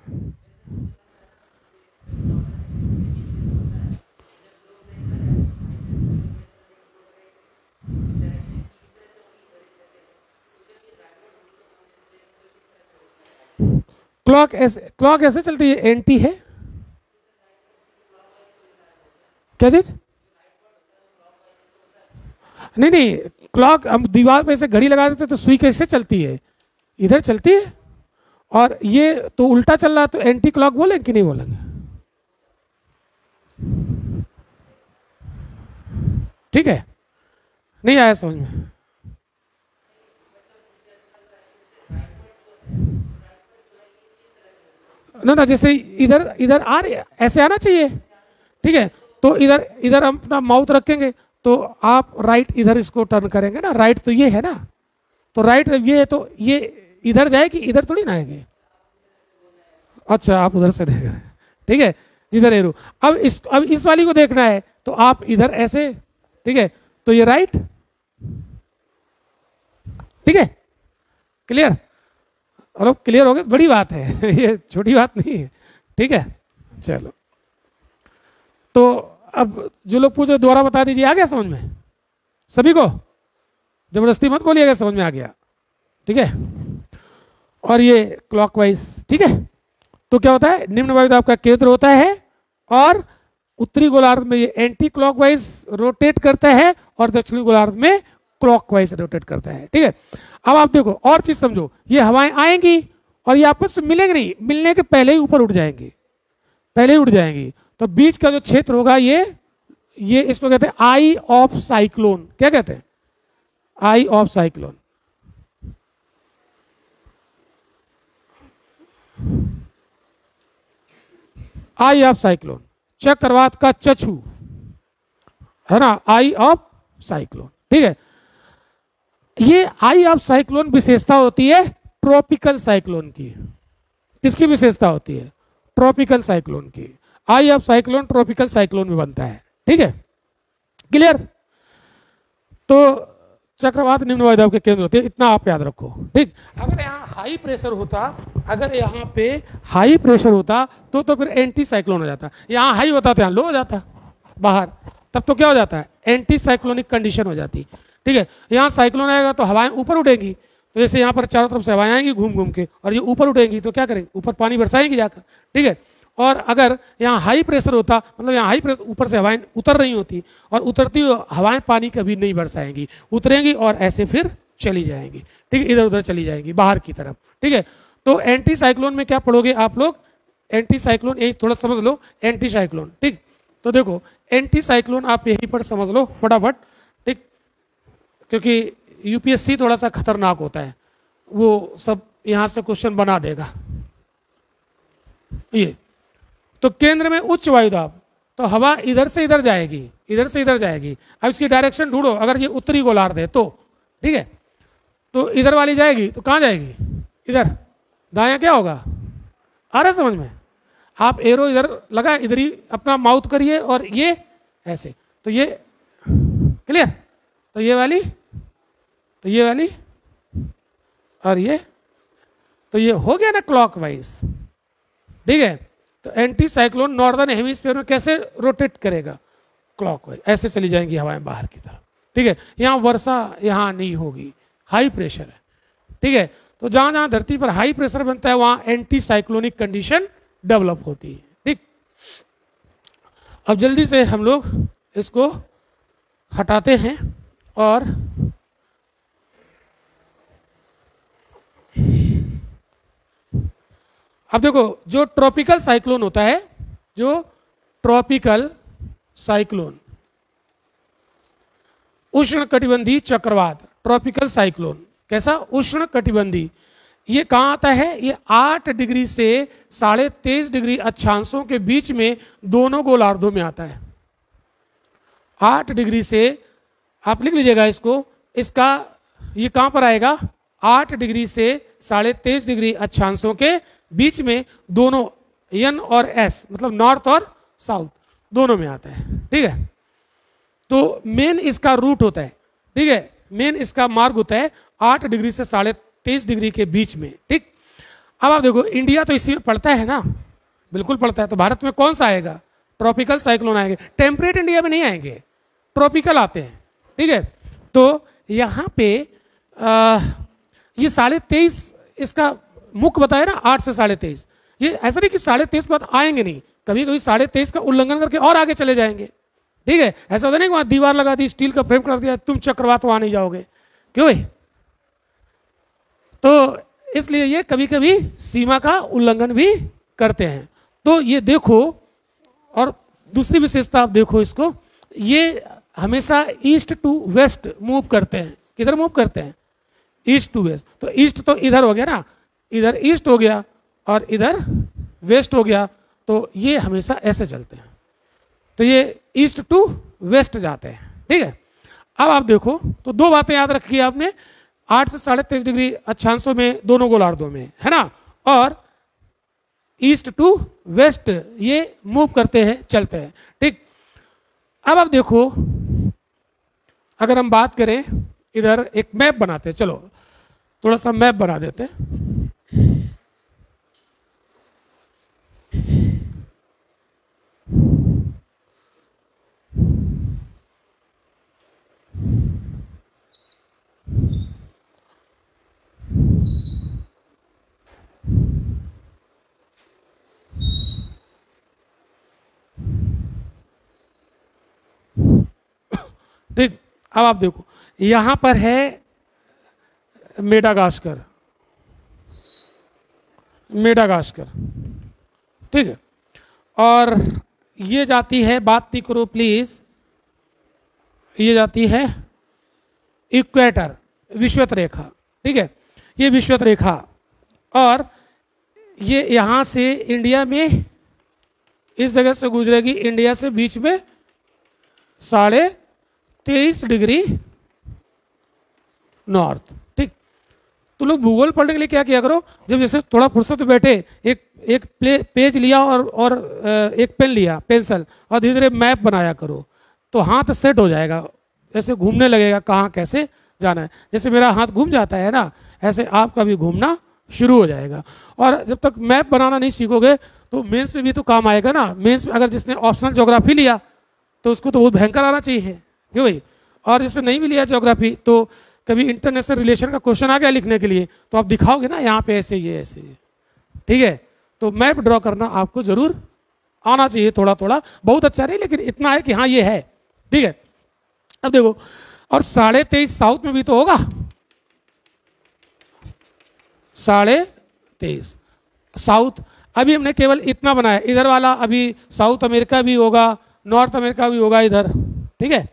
क्लॉक ऐसे चलती है, एंटी है क्या चीज? नहीं नहीं, क्लॉक हम दीवार पे ऐसे घड़ी लगा देते तो सुई कैसे चलती है? इधर चलती है, और ये तो उल्टा चल रहा है, तो एंटी क्लॉक बोलेंगे कि नहीं बोलेंगे? ठीक है, नहीं आया समझ में? ना ना, जैसे इधर इधर आ रही ऐसे आना चाहिए, ठीक है? तो इधर इधर हम अपना माउथ रखेंगे तो आप राइट इधर इसको टर्न करेंगे ना, राइट तो ये है ना, तो राइट ये है तो ये इधर जाएगी, इधर थोड़ी ना आएगी। अच्छा, आप उधर से देख रहे हैं, ठीक है, जिधर एरो। अब इस वाली को देखना है तो आप इधर ऐसे, ठीक है, तो ये राइट, ठीक है, क्लियर? और अब क्लियर हो गया, बड़ी बात है ये छोटी बात नहीं है, ठीक है। चलो, तो अब जो लोग पूछे दोबारा बता दीजिए, आ गया समझ में सभी को? जबरदस्ती मत बोलिएगा, समझ में आ गया, ठीक है? और ये क्लॉकवाइज, ठीक है? तो क्या होता है, निम्न वायुदाब का केंद्र होता है और उत्तरी गोलार्ध में ये एंटी क्लॉकवाइज रोटेट करता है और दक्षिणी गोलार्ध में क्लॉकवाइज रोटेट करता है, ठीक है? अब आप देखो और चीज समझो, ये हवाएं आएंगी और ये आपस में मिलेंगे नहीं, मिलने के पहले ही ऊपर उठ जाएंगी, पहले ही उठ जाएंगी। तो बीच का जो क्षेत्र होगा ये इसको कहते हैं आई ऑफ साइक्लोन। क्या कहते हैं? Eye of cyclone. Eye of cyclone, चक्रवात का चक्षु है ना, आई ऑफ साइक्लोन, ठीक है? ये आई ऑफ साइक्लोन विशेषता होती है ट्रॉपिकल साइक्लोन की। किसकी विशेषता होती है? ट्रॉपिकल साइक्लोन की। आई ऑफ साइक्लोन ट्रॉपिकल साइक्लोन में बनता है, ठीक है? क्लियर? तो चक्रवात निम्न वायुदाब के केंद्र होते हैं, इतना आप याद रखो, ठीक? अगर यहाँ हाई प्रेशर होता, अगर यहाँ पे हाई प्रेशर होता तो फिर एंटी साइक्लोन हो जाता। यहाँ हाई होता तो यहाँ लो हो जाता बाहर, तब तो क्या हो जाता है? एंटी साइक्लोनिक कंडीशन हो जाती, ठीक है? यहाँ साइक्लोन आएगा तो हवाएं ऊपर उठेंगी, तो जैसे यहाँ पर चारों तरफ से हवाएं आएंगी घूम घूम के, और ये ऊपर उठेंगी तो क्या करेंगे? ऊपर पानी बरसाएंगी जाकर, ठीक है? और अगर यहाँ हाई प्रेशर होता, मतलब यहाँ हाई प्रेशर, ऊपर से हवाएं उतर रही होती, और उतरती हुई हवाएं पानी कभी नहीं बरसाएंगी, उतरेंगी और ऐसे फिर चली जाएंगी, ठीक है? इधर उधर चली जाएंगी बाहर की तरफ, ठीक है? तो एंटी साइक्लोन में क्या पढ़ोगे आप लोग? एंटी साइक्लोन, यही थोड़ा समझ लो, एंटी साइक्लोन, ठीक? तो देखो एंटी साइक्लोन आप यहीं पर समझ लो फटाफट, ठीक? क्योंकि यूपीएससी थोड़ा सा खतरनाक होता है, वो सब यहां से क्वेश्चन बना देगा। ये तो केंद्र में उच्च वायुदाब, तो हवा इधर से इधर जाएगी, इधर से इधर जाएगी। अब इसकी डायरेक्शन ढूंढो, अगर ये उत्तरी गोलार्ध है तो, ठीक है? तो इधर वाली जाएगी तो कहां जाएगी? इधर। दायां क्या होगा? आ रहा है समझ में? आप एरो इधर लगा, इधर ही अपना माउथ करिए और ये ऐसे, तो ये क्लियर? तो ये वाली, तो ये वाली, और ये, तो ये हो गया ना क्लॉकवाइज, ठीक है? तो एंटी साइक्लोन नॉर्दर्न हेमिस्फीयर में कैसे रोटेट करेगा? क्लॉकवाइज, ऐसे चली जाएंगी हवाएं बाहर की तरफ, ठीक है? यहाँ वर्षा यहाँ नहीं होगी, हाई प्रेशर है, ठीक है? तो जहां जहां धरती पर हाई प्रेशर बनता है वहां एंटी साइक्लोनिक कंडीशन डेवलप होती है, ठीक? अब जल्दी से हम लोग इसको हटाते हैं, और अब देखो जो ट्रॉपिकल साइक्लोन होता है, जो ट्रॉपिकल साइक्लोन, उष्ण कटिबंधीय चक्रवात, ट्रॉपिकल साइक्लोन, कैसा? उष्ण कटिबंधीय। ये कहाँ आता है? ये 8 डिग्री से 23.5 डिग्री अक्षांशों के बीच में दोनों गोलार्धों में आता है। 8 डिग्री से, आप लिख लीजिएगा इसको, इसका ये कहाँ पर आएगा? 8 डिग्री से 23.5 डिग्री अक्षांशों के बीच में दोनों, एन और एस, मतलब नॉर्थ और साउथ, दोनों में आता है, ठीक है। तो मेन इसका रूट होता है, ठीक है, मेन इसका मार्ग होता है 8 डिग्री से 23.5 डिग्री के बीच में, ठीक। अब आप देखो इंडिया तो इसी में पड़ता है ना, बिल्कुल पड़ता है, तो भारत में कौन सा आएगा? ट्रॉपिकल साइक्लोन आएंगे। टेम्परेट इंडिया में नहीं आएंगे, ट्रॉपिकल आते हैं, ठीक है। तो यहाँ पे ये 23.5 इसका मुख्य बताया ना, 8 से 23.5, ये ऐसा नहीं कि 23.5 के बाद आएंगे नहीं, कभी कभी 23.5 का उल्लंघन करके और आगे चले जाएंगे, ठीक है। ऐसा होता नहीं कि वहां दीवार लगा दी, स्टील का फ्रेम कर दिया, तुम चक्रवात वहां नहीं जाओगे, क्यों है? तो इसलिए ये कभी कभी सीमा का उल्लंघन भी करते हैं। तो ये देखो, और दूसरी विशेषता आप देखो इसको, ये हमेशा ईस्ट टू वेस्ट मूव करते हैं। किधर मूव करते हैं? East to west. तो ईस्ट तो इधर हो गया ना, इधर ईस्ट हो गया और इधर वेस्ट हो गया, तो ये हमेशा ऐसे चलते हैं। तो ये ईस्ट टू वेस्ट जाते हैं, ठीक है। अब आप देखो, तो दो बातें याद रखी है आपने, 8 से 23.5 डिग्री अक्षांशों में दोनों गोलार्धों में, है ना, और ईस्ट टू वेस्ट ये मूव करते हैं, चलते हैं, ठीक। अब आप देखो, अगर हम बात करें, इधर एक मैप बनाते हैं, चलो थोड़ा सा मैप बना देते हैं। ठीक, अब आप देखो, यहां पर है मेडागास्कर, मेडागास्कर, ठीक है, और ये जाती है, बात नहीं करो प्लीज, ये जाती है इक्वेटर, विषुवत रेखा, ठीक है, ये विषुवत रेखा, और ये यहां से इंडिया में इस जगह से गुजरेगी, इंडिया से बीच में 23.5 डिग्री नॉर्थ, ठीक। तो लोग भूगोल पढ़ने के लिए क्या किया करो, जब जैसे थोड़ा फुर्सत में बैठे, एक पेज लिया और एक पेन लिया, पेंसिल, और धीरे धीरे मैप बनाया करो, तो हाथ सेट हो जाएगा, ऐसे घूमने लगेगा कहाँ कैसे जाना है। जैसे मेरा हाथ घूम जाता है ना, ऐसे आपका भी घूमना शुरू हो जाएगा। और जब तक मैप बनाना नहीं सीखोगे तो मेंस में भी तो काम आएगा ना। मेंस में अगर जिसने ऑप्शनल ज्योग्राफी लिया तो उसको तो बहुत भयंकर आना चाहिए, क्यों भाई? और जिसने नहीं भी लिया ज्योग्राफी, तो कभी इंटरनेशनल रिलेशन का क्वेश्चन आ गया लिखने के लिए, तो आप दिखाओगे ना यहाँ पे ऐसे ये ऐसे, ठीक है। तो मैप ड्रॉ करना आपको जरूर आना चाहिए, थोड़ा थोड़ा, बहुत अच्छा नहीं, लेकिन इतना है कि हाँ ये है, ठीक है। अब देखो, और 23.5 साउथ में भी तो होगा, 23.5 साउथ। अभी हमने केवल इतना बनाया, इधर वाला अभी साउथ अमेरिका भी होगा, नॉर्थ अमेरिका भी होगा इधर, ठीक है।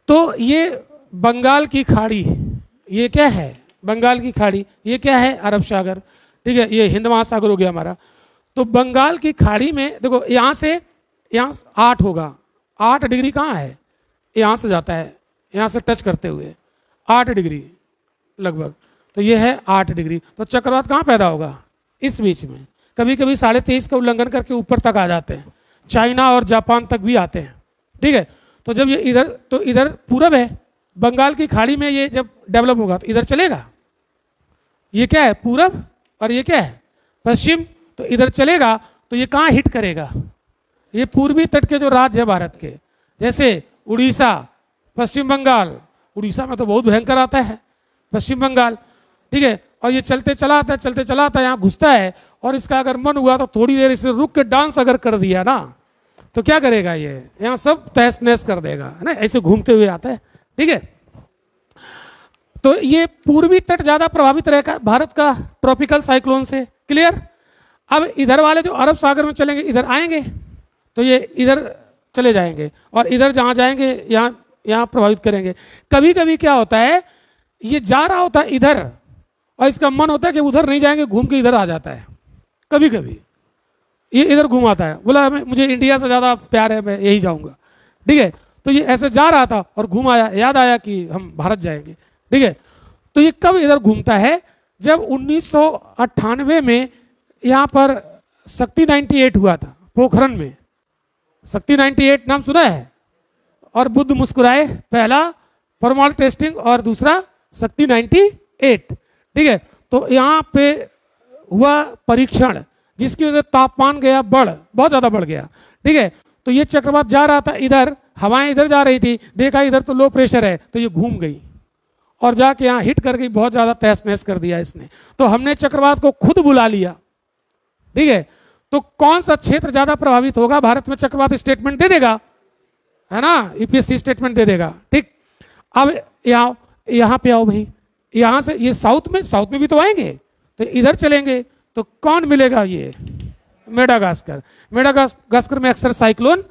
तो ये बंगाल की खाड़ी, ये क्या है? बंगाल की खाड़ी, ये क्या है? अरब सागर, ठीक है, ये हिंद महासागर हो गया हमारा। तो बंगाल की खाड़ी में देखो, यहाँ से यहाँ 8 होगा, 8 डिग्री कहाँ है? यहाँ से जाता है, यहाँ से टच करते हुए 8 डिग्री लगभग, तो ये है 8 डिग्री। तो चक्रवात कहाँ पैदा होगा? इस बीच में। कभी कभी 23.5 का उल्लंघन करके ऊपर तक आ जाते हैं, चाइना और जापान तक भी आते हैं, ठीक है। तो जब ये इधर, तो इधर पूरब है, बंगाल की खाड़ी में ये जब डेवलप होगा तो इधर चलेगा। ये क्या है? पूरब, और ये क्या है? पश्चिम। तो इधर चलेगा तो ये कहाँ हिट करेगा? ये पूर्वी तट के जो राज्य है भारत के, जैसे उड़ीसा, पश्चिम बंगाल, उड़ीसा में तो बहुत भयंकर आता है पश्चिम बंगाल, ठीक है। और ये चलते चला आता है, चलते चला आता है, यहाँ घुसता है, और इसका अगर मन हुआ तो थोड़ी देर इसे रुक के डांस अगर कर दिया ना, तो क्या करेगा? ये यहाँ सब तहस नहस कर देगा, है ना, ऐसे घूमते हुए आता है, ठीक है। तो ये पूर्वी तट ज्यादा प्रभावित रहेगा भारत का ट्रॉपिकल साइक्लोन से, क्लियर। अब इधर वाले जो अरब सागर में चलेंगे, इधर आएंगे तो ये इधर चले जाएंगे, और इधर जहां जाएंगे यहाँ प्रभावित करेंगे। कभी कभी क्या होता है, ये जा रहा होता है इधर, और इसका मन होता है कि उधर नहीं जाएंगे, घूम के इधर आ जाता है। कभी कभी ये इधर घूम आता है, बोला मुझे इंडिया से ज़्यादा प्यार है, मैं यही जाऊंगा, ठीक है। तो ये ऐसे जा रहा था और घूम आया, याद आया कि हम भारत जाएंगे, ठीक है। तो ये कब इधर घूमता है? जब 1998 में यहाँ पर शक्ति 98 हुआ था, पोखरण में। शक्ति 98 नाम सुना है? और बुद्ध मुस्कुराए, पहला परमाणु टेस्टिंग और दूसरा शक्ति 98। ठीक है, तो यहाँ पे हुआ परीक्षण जिसकी वजह से तापमान गया बहुत ज़्यादा बढ़ गया। ठीक है, तो ये चक्रवात जा रहा था इधर, हवाएं इधर जा रही थी, देखा इधर तो लो प्रेशर है, तो ये घूम गई और जाके यहाँ हिट कर गई, बहुत ज़्यादा तहस नहस कर दिया इसने। तो हमने चक्रवात को खुद बुला लिया। ठीक है, तो कौन सा क्षेत्र ज़्यादा प्रभावित होगा? भारत में चक्रवात स्टेटमेंट दे देगा, है ना, यूपीएससी स्टेटमेंट दे देगा। ठीक, अब यहाँ पे आओ भाई, यहाँ से ये साउथ में भी तो आएंगे, तो इधर चलेंगे तो कौन मिलेगा? ये मेडागास्कर में अक्सर साइक्लोन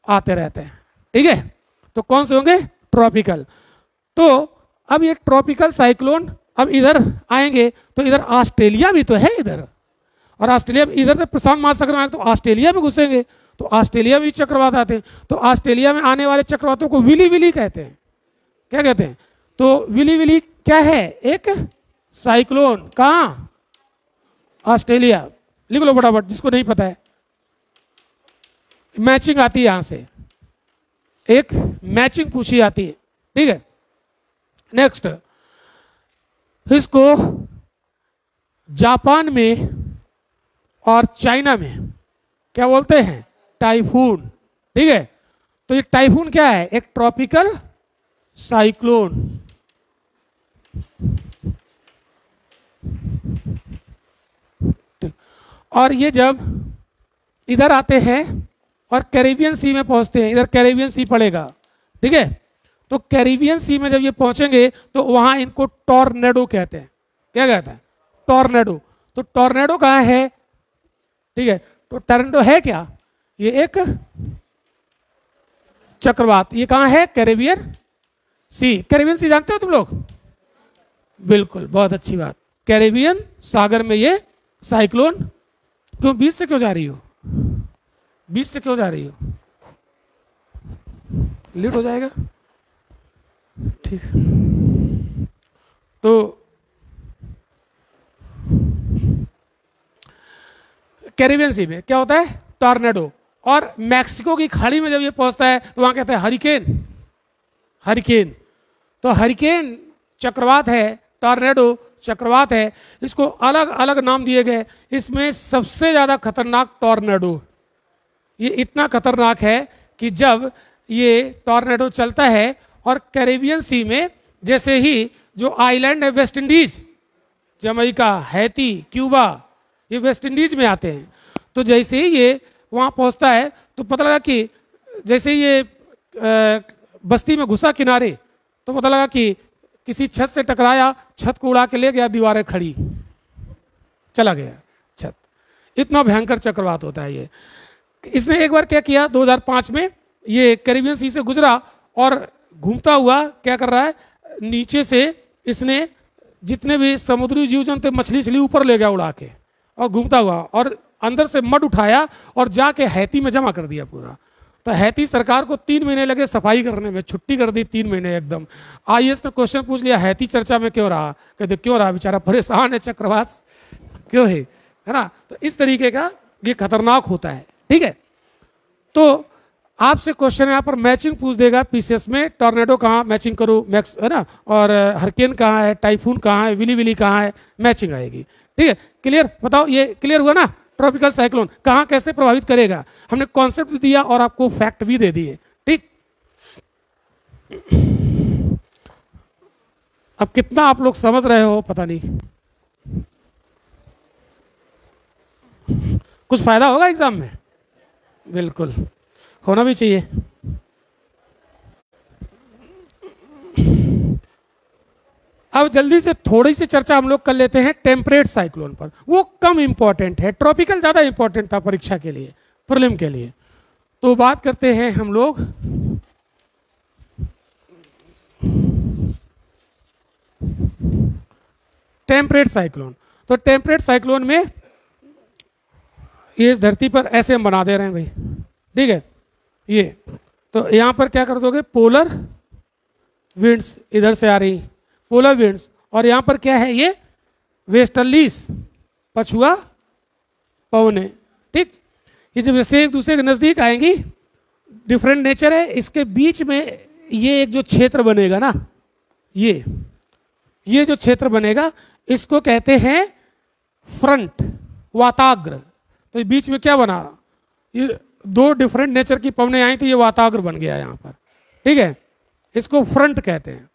आते रहते हैं। ठीक है, तो कौन से होंगे? ट्रॉपिकल। तो अब ये ट्रॉपिकल साइक्लोन अब इधर आएंगे तो इधर ऑस्ट्रेलिया भी तो है इधर, और ऑस्ट्रेलिया इधर से प्रशांत महासागर में आएंगे तो ऑस्ट्रेलिया में घुसेंगे, तो ऑस्ट्रेलिया में भी चक्रवात आते हैं। तो ऑस्ट्रेलिया में आने वाले चक्रवातों को विली विली कहते हैं। क्या कहते हैं? तो विली विली क्या है? एक साइक्लोन। कहाँ? ऑस्ट्रेलिया। लिख लो फटाफट जिसको नहीं पता है, मैचिंग आती है यहां से, एक मैचिंग पूछी आती है। ठीक है, नेक्स्ट, इसको जापान में और चाइना में क्या बोलते हैं? टाइफून। ठीक है, तो ये टाइफून क्या है? एक ट्रॉपिकल साइक्लोन। और ये जब इधर आते हैं और कैरेबियन सी में पहुंचते हैं, इधर कैरेबियन सी पड़ेगा। ठीक है, तो कैरेबियन सी में जब ये पहुंचेंगे तो वहां इनको टॉर्नेडो कहते हैं। क्या कहते हैं? टॉर्नेडो। तो टॉर्नेडो कहाँ है? ठीक है, तो टॉर्नेडो है क्या? ये एक चक्रवात। ये कहाँ है? Caribbean sea. कैरेबियन सी जानते हो तुम लोग? बिल्कुल, बहुत अच्छी बात। कैरेबियन सागर में ये साइक्लोन। क्यों 20 से क्यों जा रही हो? 20 से क्यों जा रही हो? लेट हो जाएगा। ठीक, तो कैरेबियन सी में क्या होता है? टॉर्नेडो। और मैक्सिको की खाड़ी में जब ये पहुंचता है तो वहां कहते हैं हरिकेन। हरिकेन, तो हरिकेन चक्रवात है, टॉर्नेडो चक्रवात है। इसको अलग अलग नाम दिए गए। इसमें सबसे ज्यादा खतरनाक टॉर्नेडो, ये इतना खतरनाक है कि जब ये टॉर्नेडो चलता है और कैरेबियन सी में, जैसे ही जो आइलैंड है West Indies, Jamaica, Haiti, Cuba, ये वेस्ट इंडीज में आते हैं। तो जैसे ही ये वहाँ पहुँचता है तो पता लगा कि जैसे ही ये बस्ती में घुसा किनारे, तो पता लगा कि किसी छत से टकराया, छत को उड़ा के ले गया, दीवारें खड़ी, चला गया छत। इतना भयंकर चक्रवात होता है ये। इसने एक बार क्या किया, 2005 में ये कैरेबियन सी से गुजरा और घूमता हुआ क्या कर रहा है, नीचे से इसने जितने भी समुद्री जीव जंतु मछली छली ऊपर ले गया उड़ा के, और घूमता हुआ और अंदर से मड उठाया और जाके हैती में जमा कर दिया पूरा। तो हैती सरकार को 3 महीने लगे सफाई करने में, छुट्टी कर दी 3 महीने एकदम। आईएएस ने क्वेश्चन पूछ लिया, हैती चर्चा में क्यों रहा? कहते क्यों रहा, बेचारा परेशान है, चक्रवात क्यों है ना। तो इस तरीके का ये खतरनाक होता है। ठीक है, तो आपसे क्वेश्चन यहाँ पर मैचिंग पूछ देगा पीसीएस में, टॉर्नेडो कहाँ मैचिंग करो, मैक्स है ना, और हरिकेन कहाँ है, टाइफून कहाँ है, विली विली कहाँ है, मैचिंग आएगी। ठीक है, क्लियर? बताओ, ये क्लियर हुआ ना? ट्रॉपिकल साइक्लोन कहाँ कैसे प्रभावित करेगा, हमने कॉन्सेप्ट भी दिया और आपको फैक्ट भी दे दिए। ठीक, अब कितना आप लोग समझ रहे हो पता नहीं, कुछ फायदा होगा एग्जाम में, बिल्कुल होना भी चाहिए। अब जल्दी से थोड़ी सी चर्चा हम लोग कर लेते हैं टेम्परेट साइक्लोन पर। वो कम इंपॉर्टेंट है, ट्रॉपिकल ज्यादा इंपॉर्टेंट था परीक्षा के लिए, प्रीलिम के लिए। तो बात करते हैं हम लोग टेम्परेट साइक्लोन। तो टेम्परेट साइक्लोन में ये इस धरती पर ऐसे हम बना दे रहे हैं भाई, ठीक है। ये तो यहां पर क्या कर दोगे, पोलर विंड्स इधर से आ रही, पोलर विंड्स, और यहां पर क्या है, ये वेस्टर्लीज, पछुआ पवने, ठीक। ये जब ऐसे एक दूसरे के नज़दीक आएंगी, डिफरेंट नेचर है, इसके बीच में ये एक जो क्षेत्र बनेगा ना, ये जो क्षेत्र बनेगा इसको कहते हैं फ्रंट, वाताग्र। तो बीच में क्या बना, ये दो डिफरेंट नेचर की पवनें आई थी, ये वाताग्र बन गया यहाँ पर, ठीक है, इसको फ्रंट कहते हैं।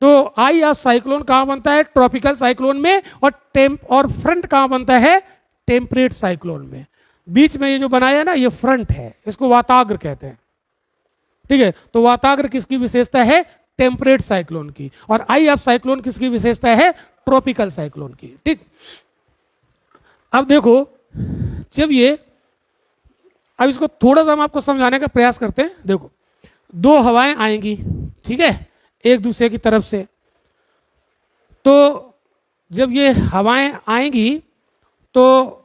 तो आई ऑफ साइक्लोन कहाँ बनता है, ट्रॉपिकल साइक्लोन में, और फ्रंट कहाँ बनता है, टेम्परेट साइक्लोन में। बीच में ये जो बनाया ना, ये फ्रंट है, इसको वाताग्र कहते हैं, ठीक है। तो वाताग्र किसकी विशेषता है, टेम्परेट साइक्लोन की, और आई ऑफ साइक्लोन किसकी विशेषता है, ट्रॉपिकल साइक्लोन की, ठीक। अब देखो, जब ये, अब इसको थोड़ा सा हम आपको समझाने का प्रयास करते हैं। देखो, दो हवाएं आएंगी, ठीक है, एक दूसरे की तरफ से। तो जब ये हवाएं आएंगी तो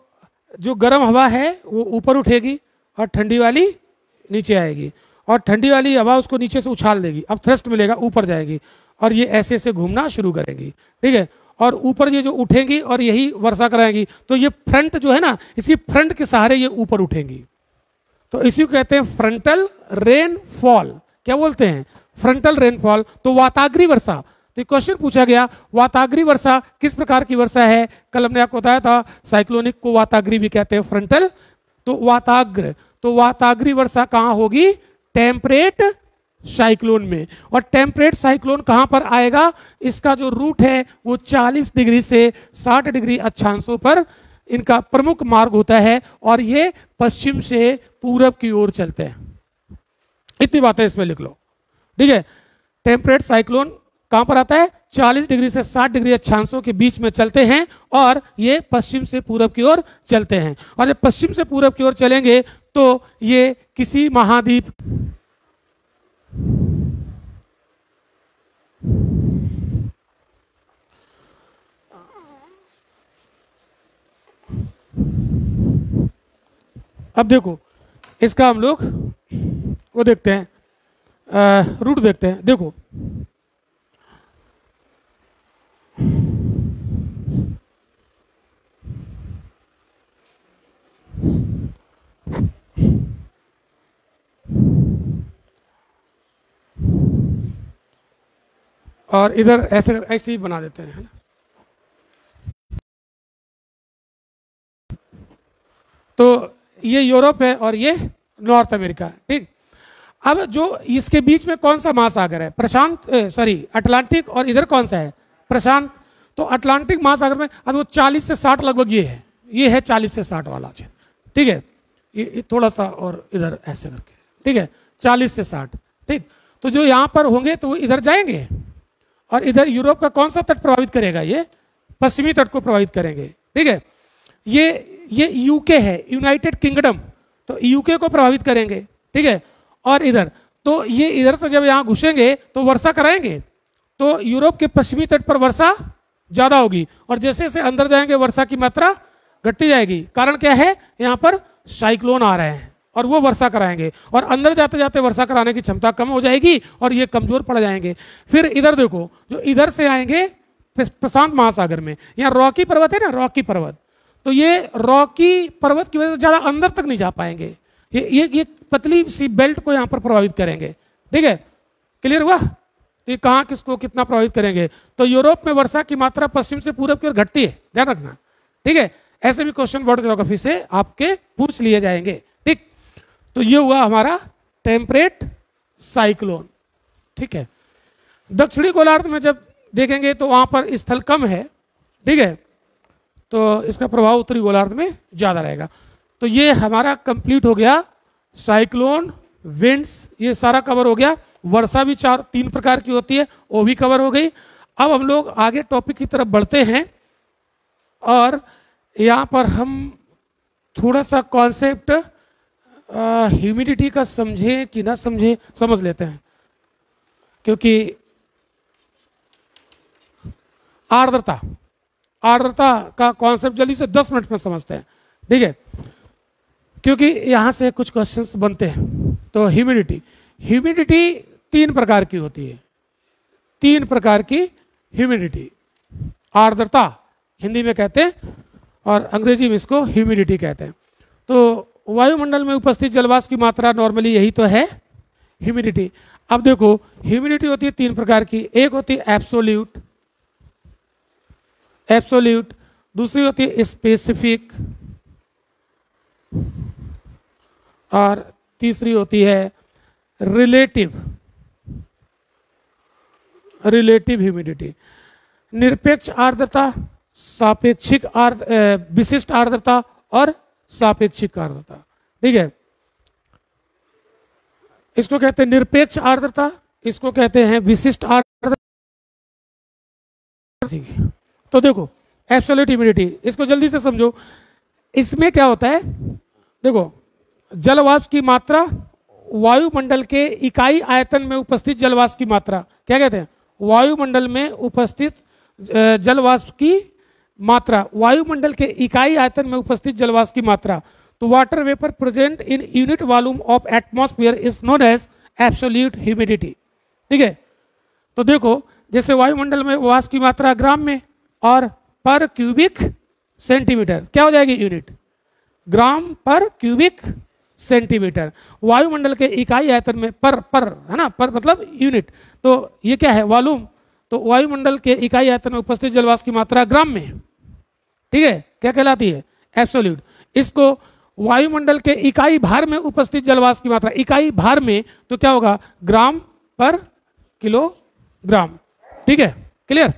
जो गर्म हवा है वो ऊपर उठेगी और ठंडी वाली नीचे आएगी, और ठंडी वाली हवा उसको नीचे से उछाल देगी, अब थ्रस्ट मिलेगा, ऊपर जाएगी, और ये ऐसे ऐसे घूमना शुरू करेंगी, ठीक है। और ऊपर ये जो उठेंगी और यही वर्षा कराएंगी, तो ये फ्रंट जो है ना, इसी फ्रंट के सहारे ये ऊपर उठेंगी, तो इसी को कहते हैं फ्रंटल रेनफॉल। क्या बोलते हैं, फ्रंटल रेनफॉल। तो वाताग्री वर्षा, तो क्वेश्चन पूछा गया वाताग्री वर्षा किस प्रकार की वर्षा है। कल हमने आपको बताया था साइक्लोनिक को वाताग्री भी कहते हैं, फ्रंटल तो वाताग्र। तो वाताग्री वर्षा कहाँ होगी, टेम्परेट साइक्लोन में। और टेम्परेट साइक्लोन कहाँ पर आएगा, इसका जो रूट है वो 40 डिग्री से 60 डिग्री अक्षांशों पर इनका प्रमुख मार्ग होता है, और ये पश्चिम से पूरब की ओर चलते हैं। इतनी बातें इसमें लिख लो, ठीक है। टेम्परेट साइक्लोन कहां पर आता है, 40 डिग्री से 60 डिग्री अक्षांशों के बीच में चलते हैं, और ये पश्चिम से पूरब की ओर चलते हैं। और जब पश्चिम से पूरब की ओर चलेंगे तो ये किसी महाद्वीप, अब देखो इसका हम लोग वो देखते हैं, रूट देखते हैं। देखो और इधर ऐसे ऐसे ही बना देते हैं, है ना। तो ये यूरोप है और ये नॉर्थ अमेरिका, ठीक। अब जो इसके बीच में कौन सा महासागर है, प्रशांत, सॉरी अटलांटिक, और इधर कौन सा है, प्रशांत। तो अटलांटिक महासागर में अब वो 40 से 60 लगभग ये है 40 से 60 वाला क्षेत्र, ठीक है। ये थोड़ा सा और इधर ऐसे करके, ठीक है, 40 से 60, ठीक। तो जो यहाँ पर होंगे तो वो इधर जाएंगे, और इधर यूरोप का कौन सा तट प्रभावित करेगा, ये पश्चिमी तट को प्रभावित करेंगे, ठीक है। ये यूके है, यूनाइटेड किंगडम, तो यूके को प्रभावित करेंगे, ठीक है। और इधर तो ये इधर से जब यहाँ घुसेंगे तो वर्षा कराएंगे, तो यूरोप के पश्चिमी तट पर वर्षा ज्यादा होगी, और जैसे जैसे अंदर जाएंगे वर्षा की मात्रा घटती जाएगी। कारण क्या है, यहाँ पर साइक्लोन आ रहे हैं और वो वर्षा कराएंगे, और अंदर जाते जाते वर्षा कराने की क्षमता कम हो जाएगी और ये कमजोर पड़ जाएंगे। फिर इधर देखो, जो इधर से आएंगे प्रशांत महासागर में, यहाँ रॉकी पर्वत है ना, रॉकी पर्वत, तो ये रॉकी पर्वत की वजह से ज्यादा अंदर तक नहीं जा पाएंगे, ये पतली सी बेल्ट को यहाँ पर प्रभावित करेंगे, ठीक है। क्लियर हुआ, तो ये कहाँ किसको कितना प्रभावित करेंगे। तो यूरोप में वर्षा की मात्रा पश्चिम से पूरब की ओर घटती है, ध्यान रखना, ठीक है। ऐसे भी क्वेश्चन वर्ल्ड ज्योग्राफी से आपके पूछ लिए जाएंगे, ठीक। तो ये हुआ हमारा टेम्परेट साइक्लोन, ठीक है। दक्षिणी गोलार्ध में जब देखेंगे तो वहां पर स्थल कम है, ठीक है, तो इसका प्रभाव उत्तरी गोलार्ध में ज्यादा रहेगा। तो ये हमारा कंप्लीट हो गया, साइक्लोन, विंड्स, ये सारा कवर हो गया। वर्षा भी 3 प्रकार की होती है, वो भी कवर हो गई। अब हम लोग आगे टॉपिक की तरफ बढ़ते हैं, और यहाँ पर हम थोड़ा सा कॉन्सेप्ट ह्यूमिडिटी का समझे कि ना समझे, समझ लेते हैं, क्योंकि आर्द्रता का कॉन्सेप्ट जल्दी से 10 मिनट में समझते हैं, ठीक है, क्योंकि यहाँ से कुछ क्वेश्चंस बनते हैं। तो ह्यूमिडिटी 3 प्रकार की होती है, 3 प्रकार की ह्यूमिडिटी, आर्द्रता हिंदी में कहते हैं और अंग्रेजी में इसको ह्यूमिडिटी कहते हैं। तो वायुमंडल में उपस्थित जलवाष्प की मात्रा नॉर्मली यही तो है ह्यूमिडिटी। अब देखो ह्यूमिडिटी होती है तीन प्रकार की, एक होती है एब्सोल्यूट, एब्सोल्यूट, दूसरी होती है स्पेसिफिक, और तीसरी होती है रिलेटिव, रिलेटिव ह्यूमिडिटी। निरपेक्ष आर्द्रता, सापेक्षिक विशिष्ट आर्द्रता और सापेक्षिक आर्द्रता। ठीक है, इसको कहते हैं निरपेक्ष आर्द्रता, इसको कहते हैं विशिष्ट आर्द्रता। तो देखो एब्सोल्यूट ह्यूमिडिटी, इसको जल्दी से समझो। इसमें क्या होता है, देखो जलवाष्प की मात्रा वायुमंडल के इकाई आयतन में उपस्थित जलवाष्प की मात्रा, क्या कहते हैं, वायुमंडल में उपस्थित जलवाष्प की मात्रा, वायुमंडल के इकाई आयतन में उपस्थित जलवाष्प की मात्रा। तो water vapour present in unit volume of atmosphere is known as absolute humidity. ठीक है, तो देखो जैसे वायुमंडल में वाष्प की मात्रा ग्राम में और पर क्यूबिक सेंटीमीटर, क्या हो जाएगी यूनिट, ग्राम पर क्यूबिक सेंटीमीटर। वायुमंडल के इकाई आयतन में पर है ना, पर मतलब यूनिट, तो ये क्या है वॉल्यूम, तो वायुमंडल के इकाई आयतन में उपस्थित जलवाष्प की मात्रा ग्राम में, ठीक है, क्या कहलाती है, एब्सोल्यूट। इसको वायुमंडल के इकाई भार में उपस्थित जलवाष्प की मात्रा, इकाई भार में, तो क्या होगा, ग्राम पर किलोग्राम। ठीक है, क्लियर।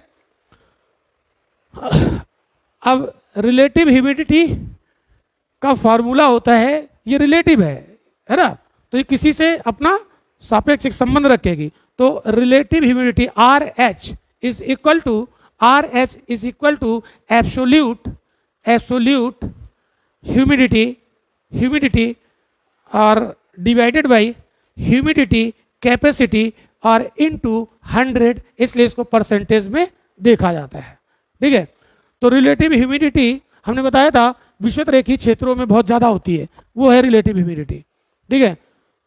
अब रिलेटिव ह्यूमिडिटी का फॉर्मूला होता है, ये रिलेटिव है ना, तो ये किसी से अपना सापेक्षिक संबंध रखेगी। तो relative humidity RH is equal to absolute humidity और डिवाइडेड बाई ह्यूमिडिटी कैपेसिटी और इनटू 100, इसलिए इसको परसेंटेज में देखा जाता है। ठीक है, तो रिलेटिव ह्यूमिडिटी हमने बताया था विषुवत रेखीय क्षेत्रों में बहुत ज़्यादा होती है, वो है रिलेटिव ह्यूमिडिटी। ठीक है,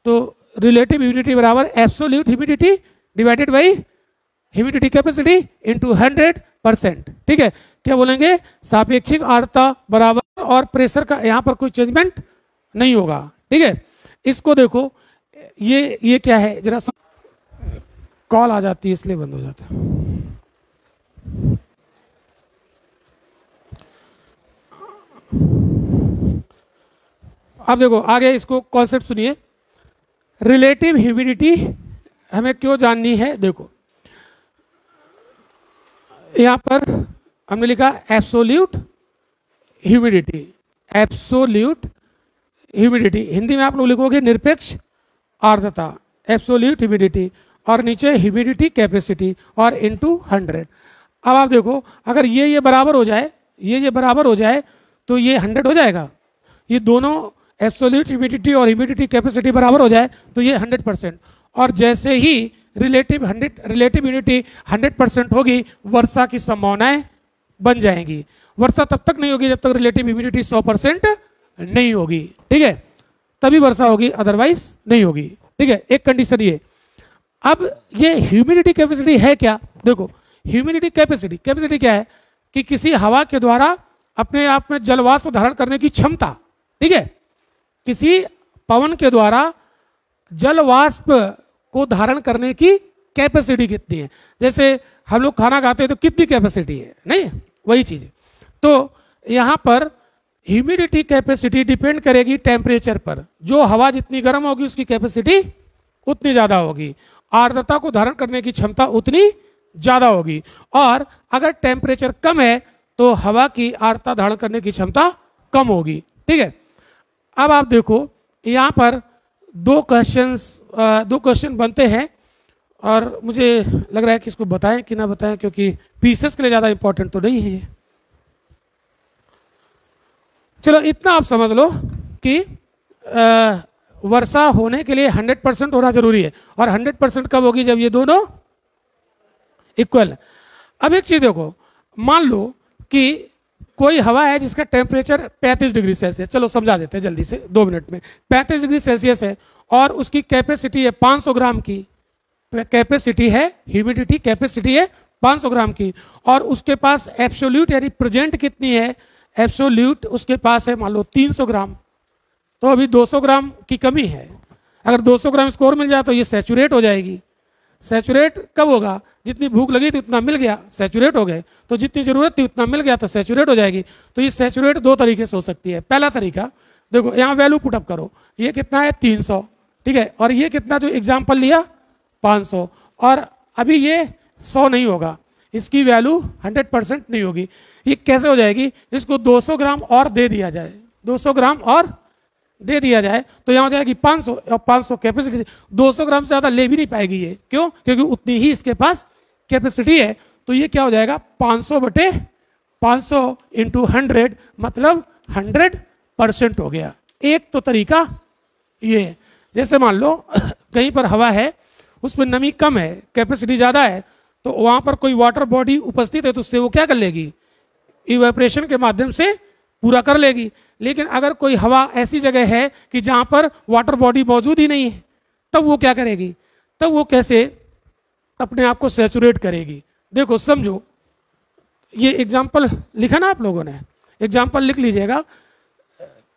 तो रिलेटिव ह्यूमिडिटी बराबर absolute humidity divided by humidity capacity into 100%। ठीक है, क्या बोलेंगे, सापेक्षिक आर्द्रता बराबर, और प्रेशर का यहाँ पर कोई चेंजमेंट नहीं होगा। ठीक है, इसको देखो, ये क्या है, जरा कॉल आ जाती है इसलिए बंद हो जाता है। अब देखो आगे इसको कॉन्सेप्ट सुनिए। रिलेटिव ह्यूमिडिटी हमें क्यों जाननी है, देखो यहां पर हमने लिखा absolute humidity, absolute humidity, Hindi में आप लोग लिखोगे निरपेक्ष आर्द्रता, एब्सोल्यूट ह्यूमिडिटी, और नीचे ह्यूमिडिटी कैपेसिटी और इनटू 100। अब आप देखो अगर ये बराबर हो जाए, ये बराबर हो जाए तो ये 100 हो जाएगा, ये दोनों एब्सोल्यूट ह्यूमिडिटी और ह्यूमिडिटी कैपेसिटी बराबर हो जाए तो ये 100%। और जैसे ही रिलेटिव ह्यूमिडिटी 100% होगी, वर्षा की संभावनाएं बन जाएंगी। वर्षा तब तक नहीं होगी जब तक रिलेटिव ह्यूमिडिटी 100% नहीं होगी। ठीक है, तभी वर्षा होगी, अदरवाइज नहीं होगी। ठीक है, एक कंडीशन ये। अब ये ह्यूमिडिटी कैपेसिटी है क्या, देखो ह्यूमिडिटी कैपेसिटी क्या है कि किसी हवा के द्वारा अपने आप में जलवाष्प धारण करने की क्षमता। ठीक है, किसी पवन के द्वारा जलवाष्प को धारण करने की कैपेसिटी कितनी है, जैसे हम लोग खाना खाते हैं तो कितनी कैपेसिटी है, नहीं वही चीज है। तो यहाँ पर ह्यूमिडिटी कैपेसिटी डिपेंड करेगी टेम्परेचर पर, जो हवा जितनी गर्म होगी उसकी कैपेसिटी उतनी ज़्यादा होगी, आर्द्रता को धारण करने की क्षमता उतनी ज़्यादा होगी, और अगर टेम्परेचर कम है तो हवा की आर्द्रता धारण करने की क्षमता कम होगी। ठीक है, अब आप देखो यहाँ पर दो क्वेश्चन बनते हैं, और मुझे लग रहा है कि इसको बताएं कि ना बताएं, क्योंकि पीसेस के लिए ज़्यादा इंपॉर्टेंट तो नहीं है ये। चलो इतना आप समझ लो कि वर्षा होने के लिए 100% होना जरूरी है, और 100% कब होगी, जब ये दोनों इक्वल। अब एक चीज देखो, मान लो कि कोई हवा है जिसका टेम्परेचर 35 डिग्री सेल्सियस, चलो समझा देते हैं जल्दी से 2 मिनट में, 35 डिग्री सेल्सियस है, और उसकी कैपेसिटी है 500 ग्राम की कैपेसिटी है, ह्यूमिडिटी कैपेसिटी है 500 ग्राम की, और उसके पास एब्सोल्यूट यानी प्रेजेंट कितनी है, एब्सोल्यूट उसके पास है मान लो 300 ग्राम, तो अभी 200 ग्राम की कमी है। अगर 200 ग्राम इसको और मिल जाए तो ये सैचुरेट हो जाएगी। सैचुरेट कब होगा? जितनी भूख लगी थी उतना मिल गया, सैचुरेट हो गए। तो जितनी जरूरत थी उतना मिल गया तो सैचुरेट हो जाएगी। तो ये सैचुरेट दो तरीके से हो सकती है। पहला तरीका देखो, यहाँ वैल्यू पुटअप करो, ये कितना है 300, ठीक है, और ये कितना जो एग्जाम्पल लिया 500, और अभी ये 100 नहीं होगा, इसकी वैल्यू 100% नहीं होगी। ये कैसे हो जाएगी? इसको 200 ग्राम और दे दिया जाए, 200 ग्राम और दे दिया जाए तो यहाँ हो जाएगी 500, और 500 कैपेसिटी। 200 ग्राम से ज़्यादा ले भी नहीं पाएगी ये, क्यों? क्योंकि उतनी ही इसके पास कैपेसिटी है। तो ये क्या हो जाएगा? 500 बटे 500 इंटू 100, मतलब 100% हो गया। एक तो तरीका ये, जैसे मान लो कहीं पर हवा है, उसमें नमी कम है, कैपेसिटी ज़्यादा है, तो वहाँ पर कोई वाटर बॉडी उपस्थित है तो उससे वो क्या कर लेगी? इवेपोरेशन के माध्यम से पूरा कर लेगी। लेकिन अगर कोई हवा ऐसी जगह है कि जहाँ पर वाटर बॉडी मौजूद ही नहीं है, तब वो क्या करेगी? तब वो कैसे अपने आप को सैचुरेट करेगी? देखो समझो, ये एग्जाम्पल लिखा ना आप लोगों ने, एग्जाम्पल लिख लीजिएगा।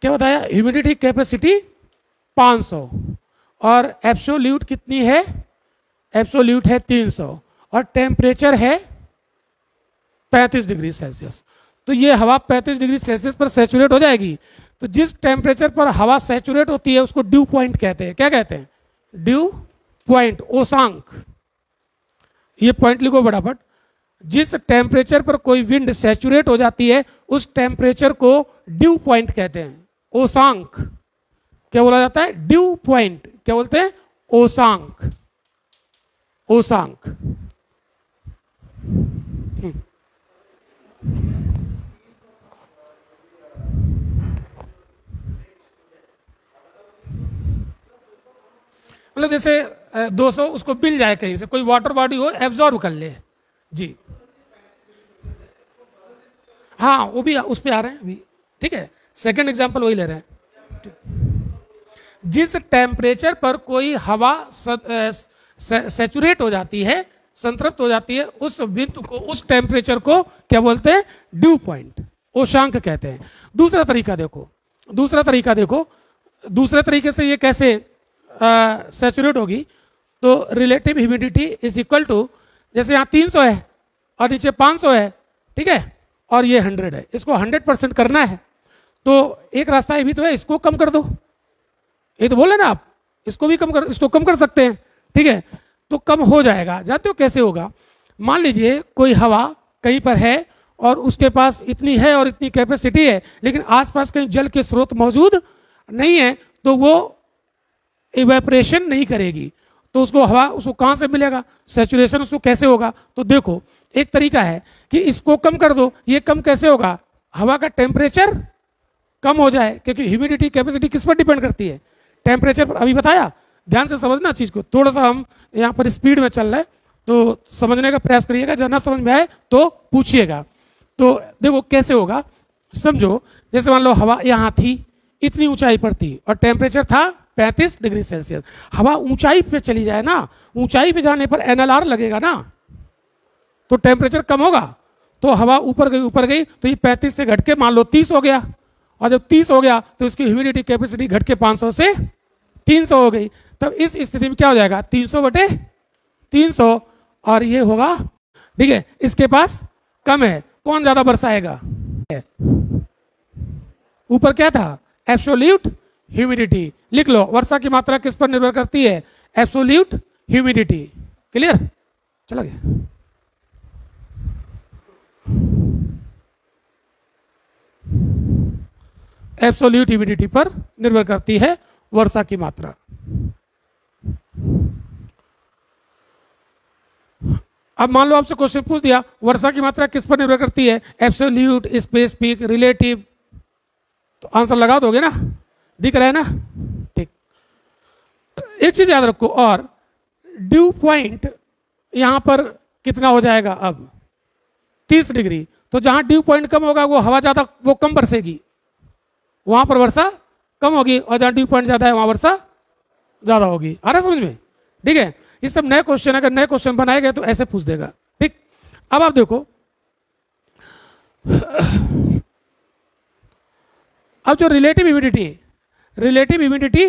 क्या बताया? ह्यूमिडिटी कैपेसिटी 500 और एब्सोल्यूट कितनी है? एब्सोल्यूट है 300 और टेम्परेचर है 35 डिग्री सेल्सियस। तो ये हवा 35 डिग्री सेल्सियस पर सैचुरेट हो जाएगी। तो जिस टेम्परेचर पर हवा सैचुरेट होती है उसको ड्यू पॉइंट कहते हैं। क्या कहते हैं? ड्यू पॉइंट, ओसांक। ये पॉइंट लिखो फटाफट। जिस टेम्परेचर पर कोई विंड सैचुरेट हो जाती है उस टेम्परेचर को ड्यू पॉइंट कहते हैं, ओसांक। क्या बोला जाता है? Due point. क्या बोलते हैं? ओसांक, ओसांक। मतलब जैसे 200 उसको मिल जाए कहीं से, कोई वाटर बॉडी हो, एब्जॉर्ब कर ले जी। हाँ वो भी उस पे आ रहे हैं अभी, ठीक है, सेकंड एग्जांपल वही ले रहे हैं। जिस टेम्परेचर पर कोई हवा सैचुरेट हो जाती है, संतृप्त हो जाती है, उस बिंदु को, उस टेम्परेचर को क्या बोलते हैं? ड्यू पॉइंट, ओशांक कहते हैं। दूसरा तरीका देखो, दूसरा तरीका देखो, दूसरे तरीके से ये कैसे सैचुरेट होगी? तो relative humidity is equal to, जैसे यहाँ 300 है और नीचे 500 है, ठीक है, और ये 100 है, इसको 100% करना है। तो एक रास्ता ये भी तो है, इसको कम कर दो। ये तो बोले ना आप, इसको भी कम कर, इसको कम कर सकते हैं, ठीक है, तो कम हो जाएगा। जानते हो कैसे होगा? मान लीजिए कोई हवा कहीं पर है और उसके पास इतनी है और इतनी कैपेसिटी है, लेकिन आसपास कहीं जल के स्रोत मौजूद नहीं है, तो वो इवेपोरेशन नहीं करेगी। तो उसको हवा, उसको कहाँ से मिलेगा? सैचुरेशन उसको कैसे होगा? तो देखो एक तरीका है कि इसको कम कर दो। ये कम कैसे होगा? हवा का टेम्परेचर कम हो जाए, क्योंकि ह्यूमिडिटी कैपेसिटी किस पर डिपेंड करती है? टेम्परेचर पर। अभी बताया, ध्यान से समझना चीज को। थोड़ा सा हम यहाँ पर स्पीड में चल रहे हैं तो समझने का प्रयास करिएगा, जब ना समझ में आए तो पूछिएगा। तो देखो कैसे होगा, समझो। जैसे मान लो हवा यहाँ थी, इतनी ऊंचाई पर थी और टेम्परेचर था 35 डिग्री सेल्सियस। हवा ऊंचाई पे चली जाए ना, ऊंचाई पे जाने पर एनएलआर लगेगा ना, तो टेम्परेचर कम होगा। तो हवा ऊपर गई, ऊपर गई, तो ये 35 से घट के मान लो 30 हो गया, और जब 30 हो गया तो इसकी ह्यूमिडिटी कैपेसिटी घट के 500 से 300 हो गई। तब इस स्थिति में क्या हो जाएगा? 300 बटे 300, और ये होगा, ठीक है, इसके पास कम है। कौन ज्यादा बरसाएगा? ऊपर क्या था? Absolute humidity. लिख लो, वर्षा की मात्रा किस पर निर्भर करती है? Absolute humidity. क्लियर? चला गया। एब्सोल्यूट ह्यूमिडिटी पर निर्भर करती है वर्षा की मात्रा। अब मान लो आपसे क्वेश्चन पूछ दिया, वर्षा की मात्रा किस पर निर्भर करती है? Absolute, specific, relative. तो आंसर लगा दोगे ना? दिख रहा है ना? ठीक। एक चीज याद रखो, और ड्यू पॉइंट यहां पर कितना हो जाएगा? अब 30 डिग्री। तो जहां ड्यू पॉइंट कम होगा वो हवा ज्यादा, वो कम बरसेगी, वहां पर वर्षा कम होगी, और जहां ड्यू पॉइंट ज्यादा है वहां वर्षा ज्यादा होगी। आ रहा समझ में? ठीक है, ये सब नए क्वेश्चन, अगर नए क्वेश्चन बनाए गए तो ऐसे पूछ देगा। ठीक, अब आप देखो, अब जो रिलेटिव ह्यूमिडिटी, रिलेटिव ह्यूमिडिटी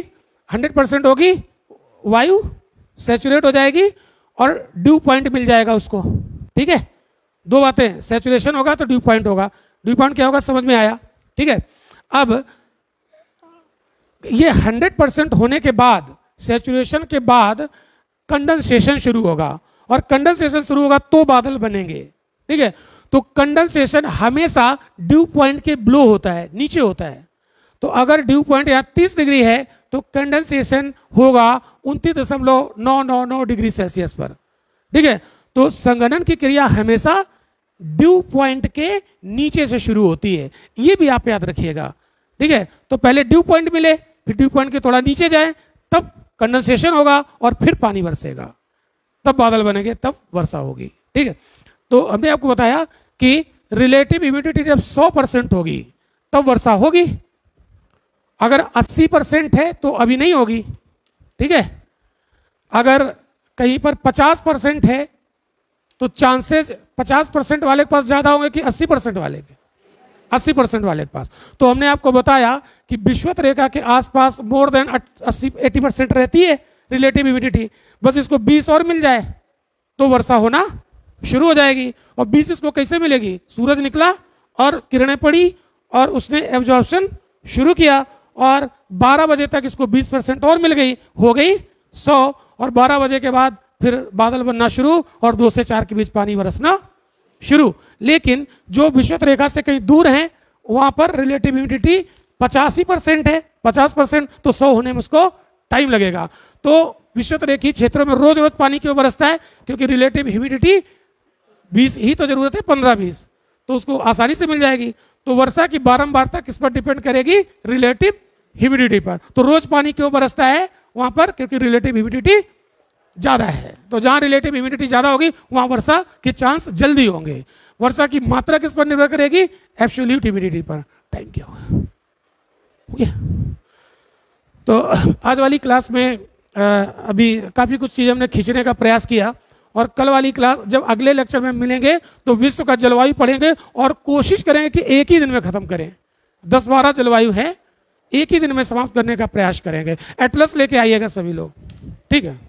100% होगी, वायु सैचुरेट हो जाएगी और ड्यू पॉइंट मिल जाएगा उसको। ठीक है, दो बातें, सैचुरेशन होगा तो ड्यू पॉइंट होगा। ड्यू पॉइंट क्या होगा समझ में आया? ठीक है, अब ये 100% होने के बाद, सैचुरेशन के बाद कंडेंसेशन शुरू होगा, और कंडेंसेशन शुरू होगा तो बादल बनेंगे। ठीक है, तो कंडेंसेशन हमेशा ड्यू पॉइंट के बिलो होता है, नीचे होता है। तो अगर ड्यू पॉइंट यहाँ 30 डिग्री है तो कंडेंसेशन होगा 29.999 डिग्री सेल्सियस पर। ठीक है, तो संघनन की क्रिया हमेशा ड्यू पॉइंट के नीचे से शुरू होती है, ये भी आप याद रखिएगा। ठीक है, तो पहले ड्यू पॉइंट मिले, फिर ड्यू पॉइंट के थोड़ा नीचे जाए, तब कंडेंसेशन होगा और फिर पानी बरसेगा, तब बादल बनेंगे, तब वर्षा होगी। ठीक है, तो हमने आपको बताया कि रिलेटिव ह्यूमिडिटी जब 100% होगी तब वर्षा होगी, अगर 80% है तो अभी नहीं होगी। ठीक है, अगर कहीं पर 50% है तो चांसेस 50% वाले के पास ज्यादा होंगे कि 80% वाले के? 80% वाले के पास। तो हमने आपको बताया कि विषुवत रेखा के आसपास मोर देन 80% रहती है रिलेटिव ह्यूमिडिटी, बस इसको 20 और मिल जाए तो वर्षा होना शुरू हो जाएगी। और 20 इसको कैसे मिलेगी? सूरज निकला और किरणें पड़ी और उसने एब्जॉर्प्शन शुरू किया, और 12 बजे तक इसको 20% और मिल गई, हो गई 100, और 12 बजे के बाद फिर बादल बनना शुरू और 2 से 4 के बीच पानी बरसना शुरू। लेकिन जो विषुवत रेखा से कहीं दूर है वहां पर रिलेटिव ह्यूमिडिटी 85% है, 50%, तो 100 होने में उसको टाइम लगेगा। तो विषुवत रेखीय क्षेत्रों में रोज रोज पानी क्यों बरसता है? क्योंकि रिलेटिव ह्यूमिडिटी 20 ही तो जरूरत है, 15-20 तो उसको आसानी से मिल जाएगी। तो वर्षा की बारंबारता किस पर डिपेंड करेगी? रिलेटिव ह्यूमिडिटी पर। तो रोज पानी क्यों बरसता है वहां पर? क्योंकि रिलेटिव ह्यूमिडिटी ज्यादा है। तो जहां रिलेटिव ह्यूमिडिटी ज्यादा होगी वहां वर्षा के चांस जल्दी होंगे। वर्षा की मात्रा किस पर निर्भर करेगी? एब्सोल्यूट ह्यूमिडिटी पर। टाइम क्या होगा? तो आज वाली क्लास में अभी काफी कुछ चीज हमने खींचने का प्रयास किया, और कल वाली क्लास जब अगले लेक्चर में मिलेंगे तो विश्व का जलवायु पढ़ेंगे और कोशिश करेंगे कि एक ही दिन में खत्म करें। 10-12 जलवायु है, एक ही दिन में समाप्त करने का प्रयास करेंगे। एटलस लेके आइएगा सभी लोग, ठीक है।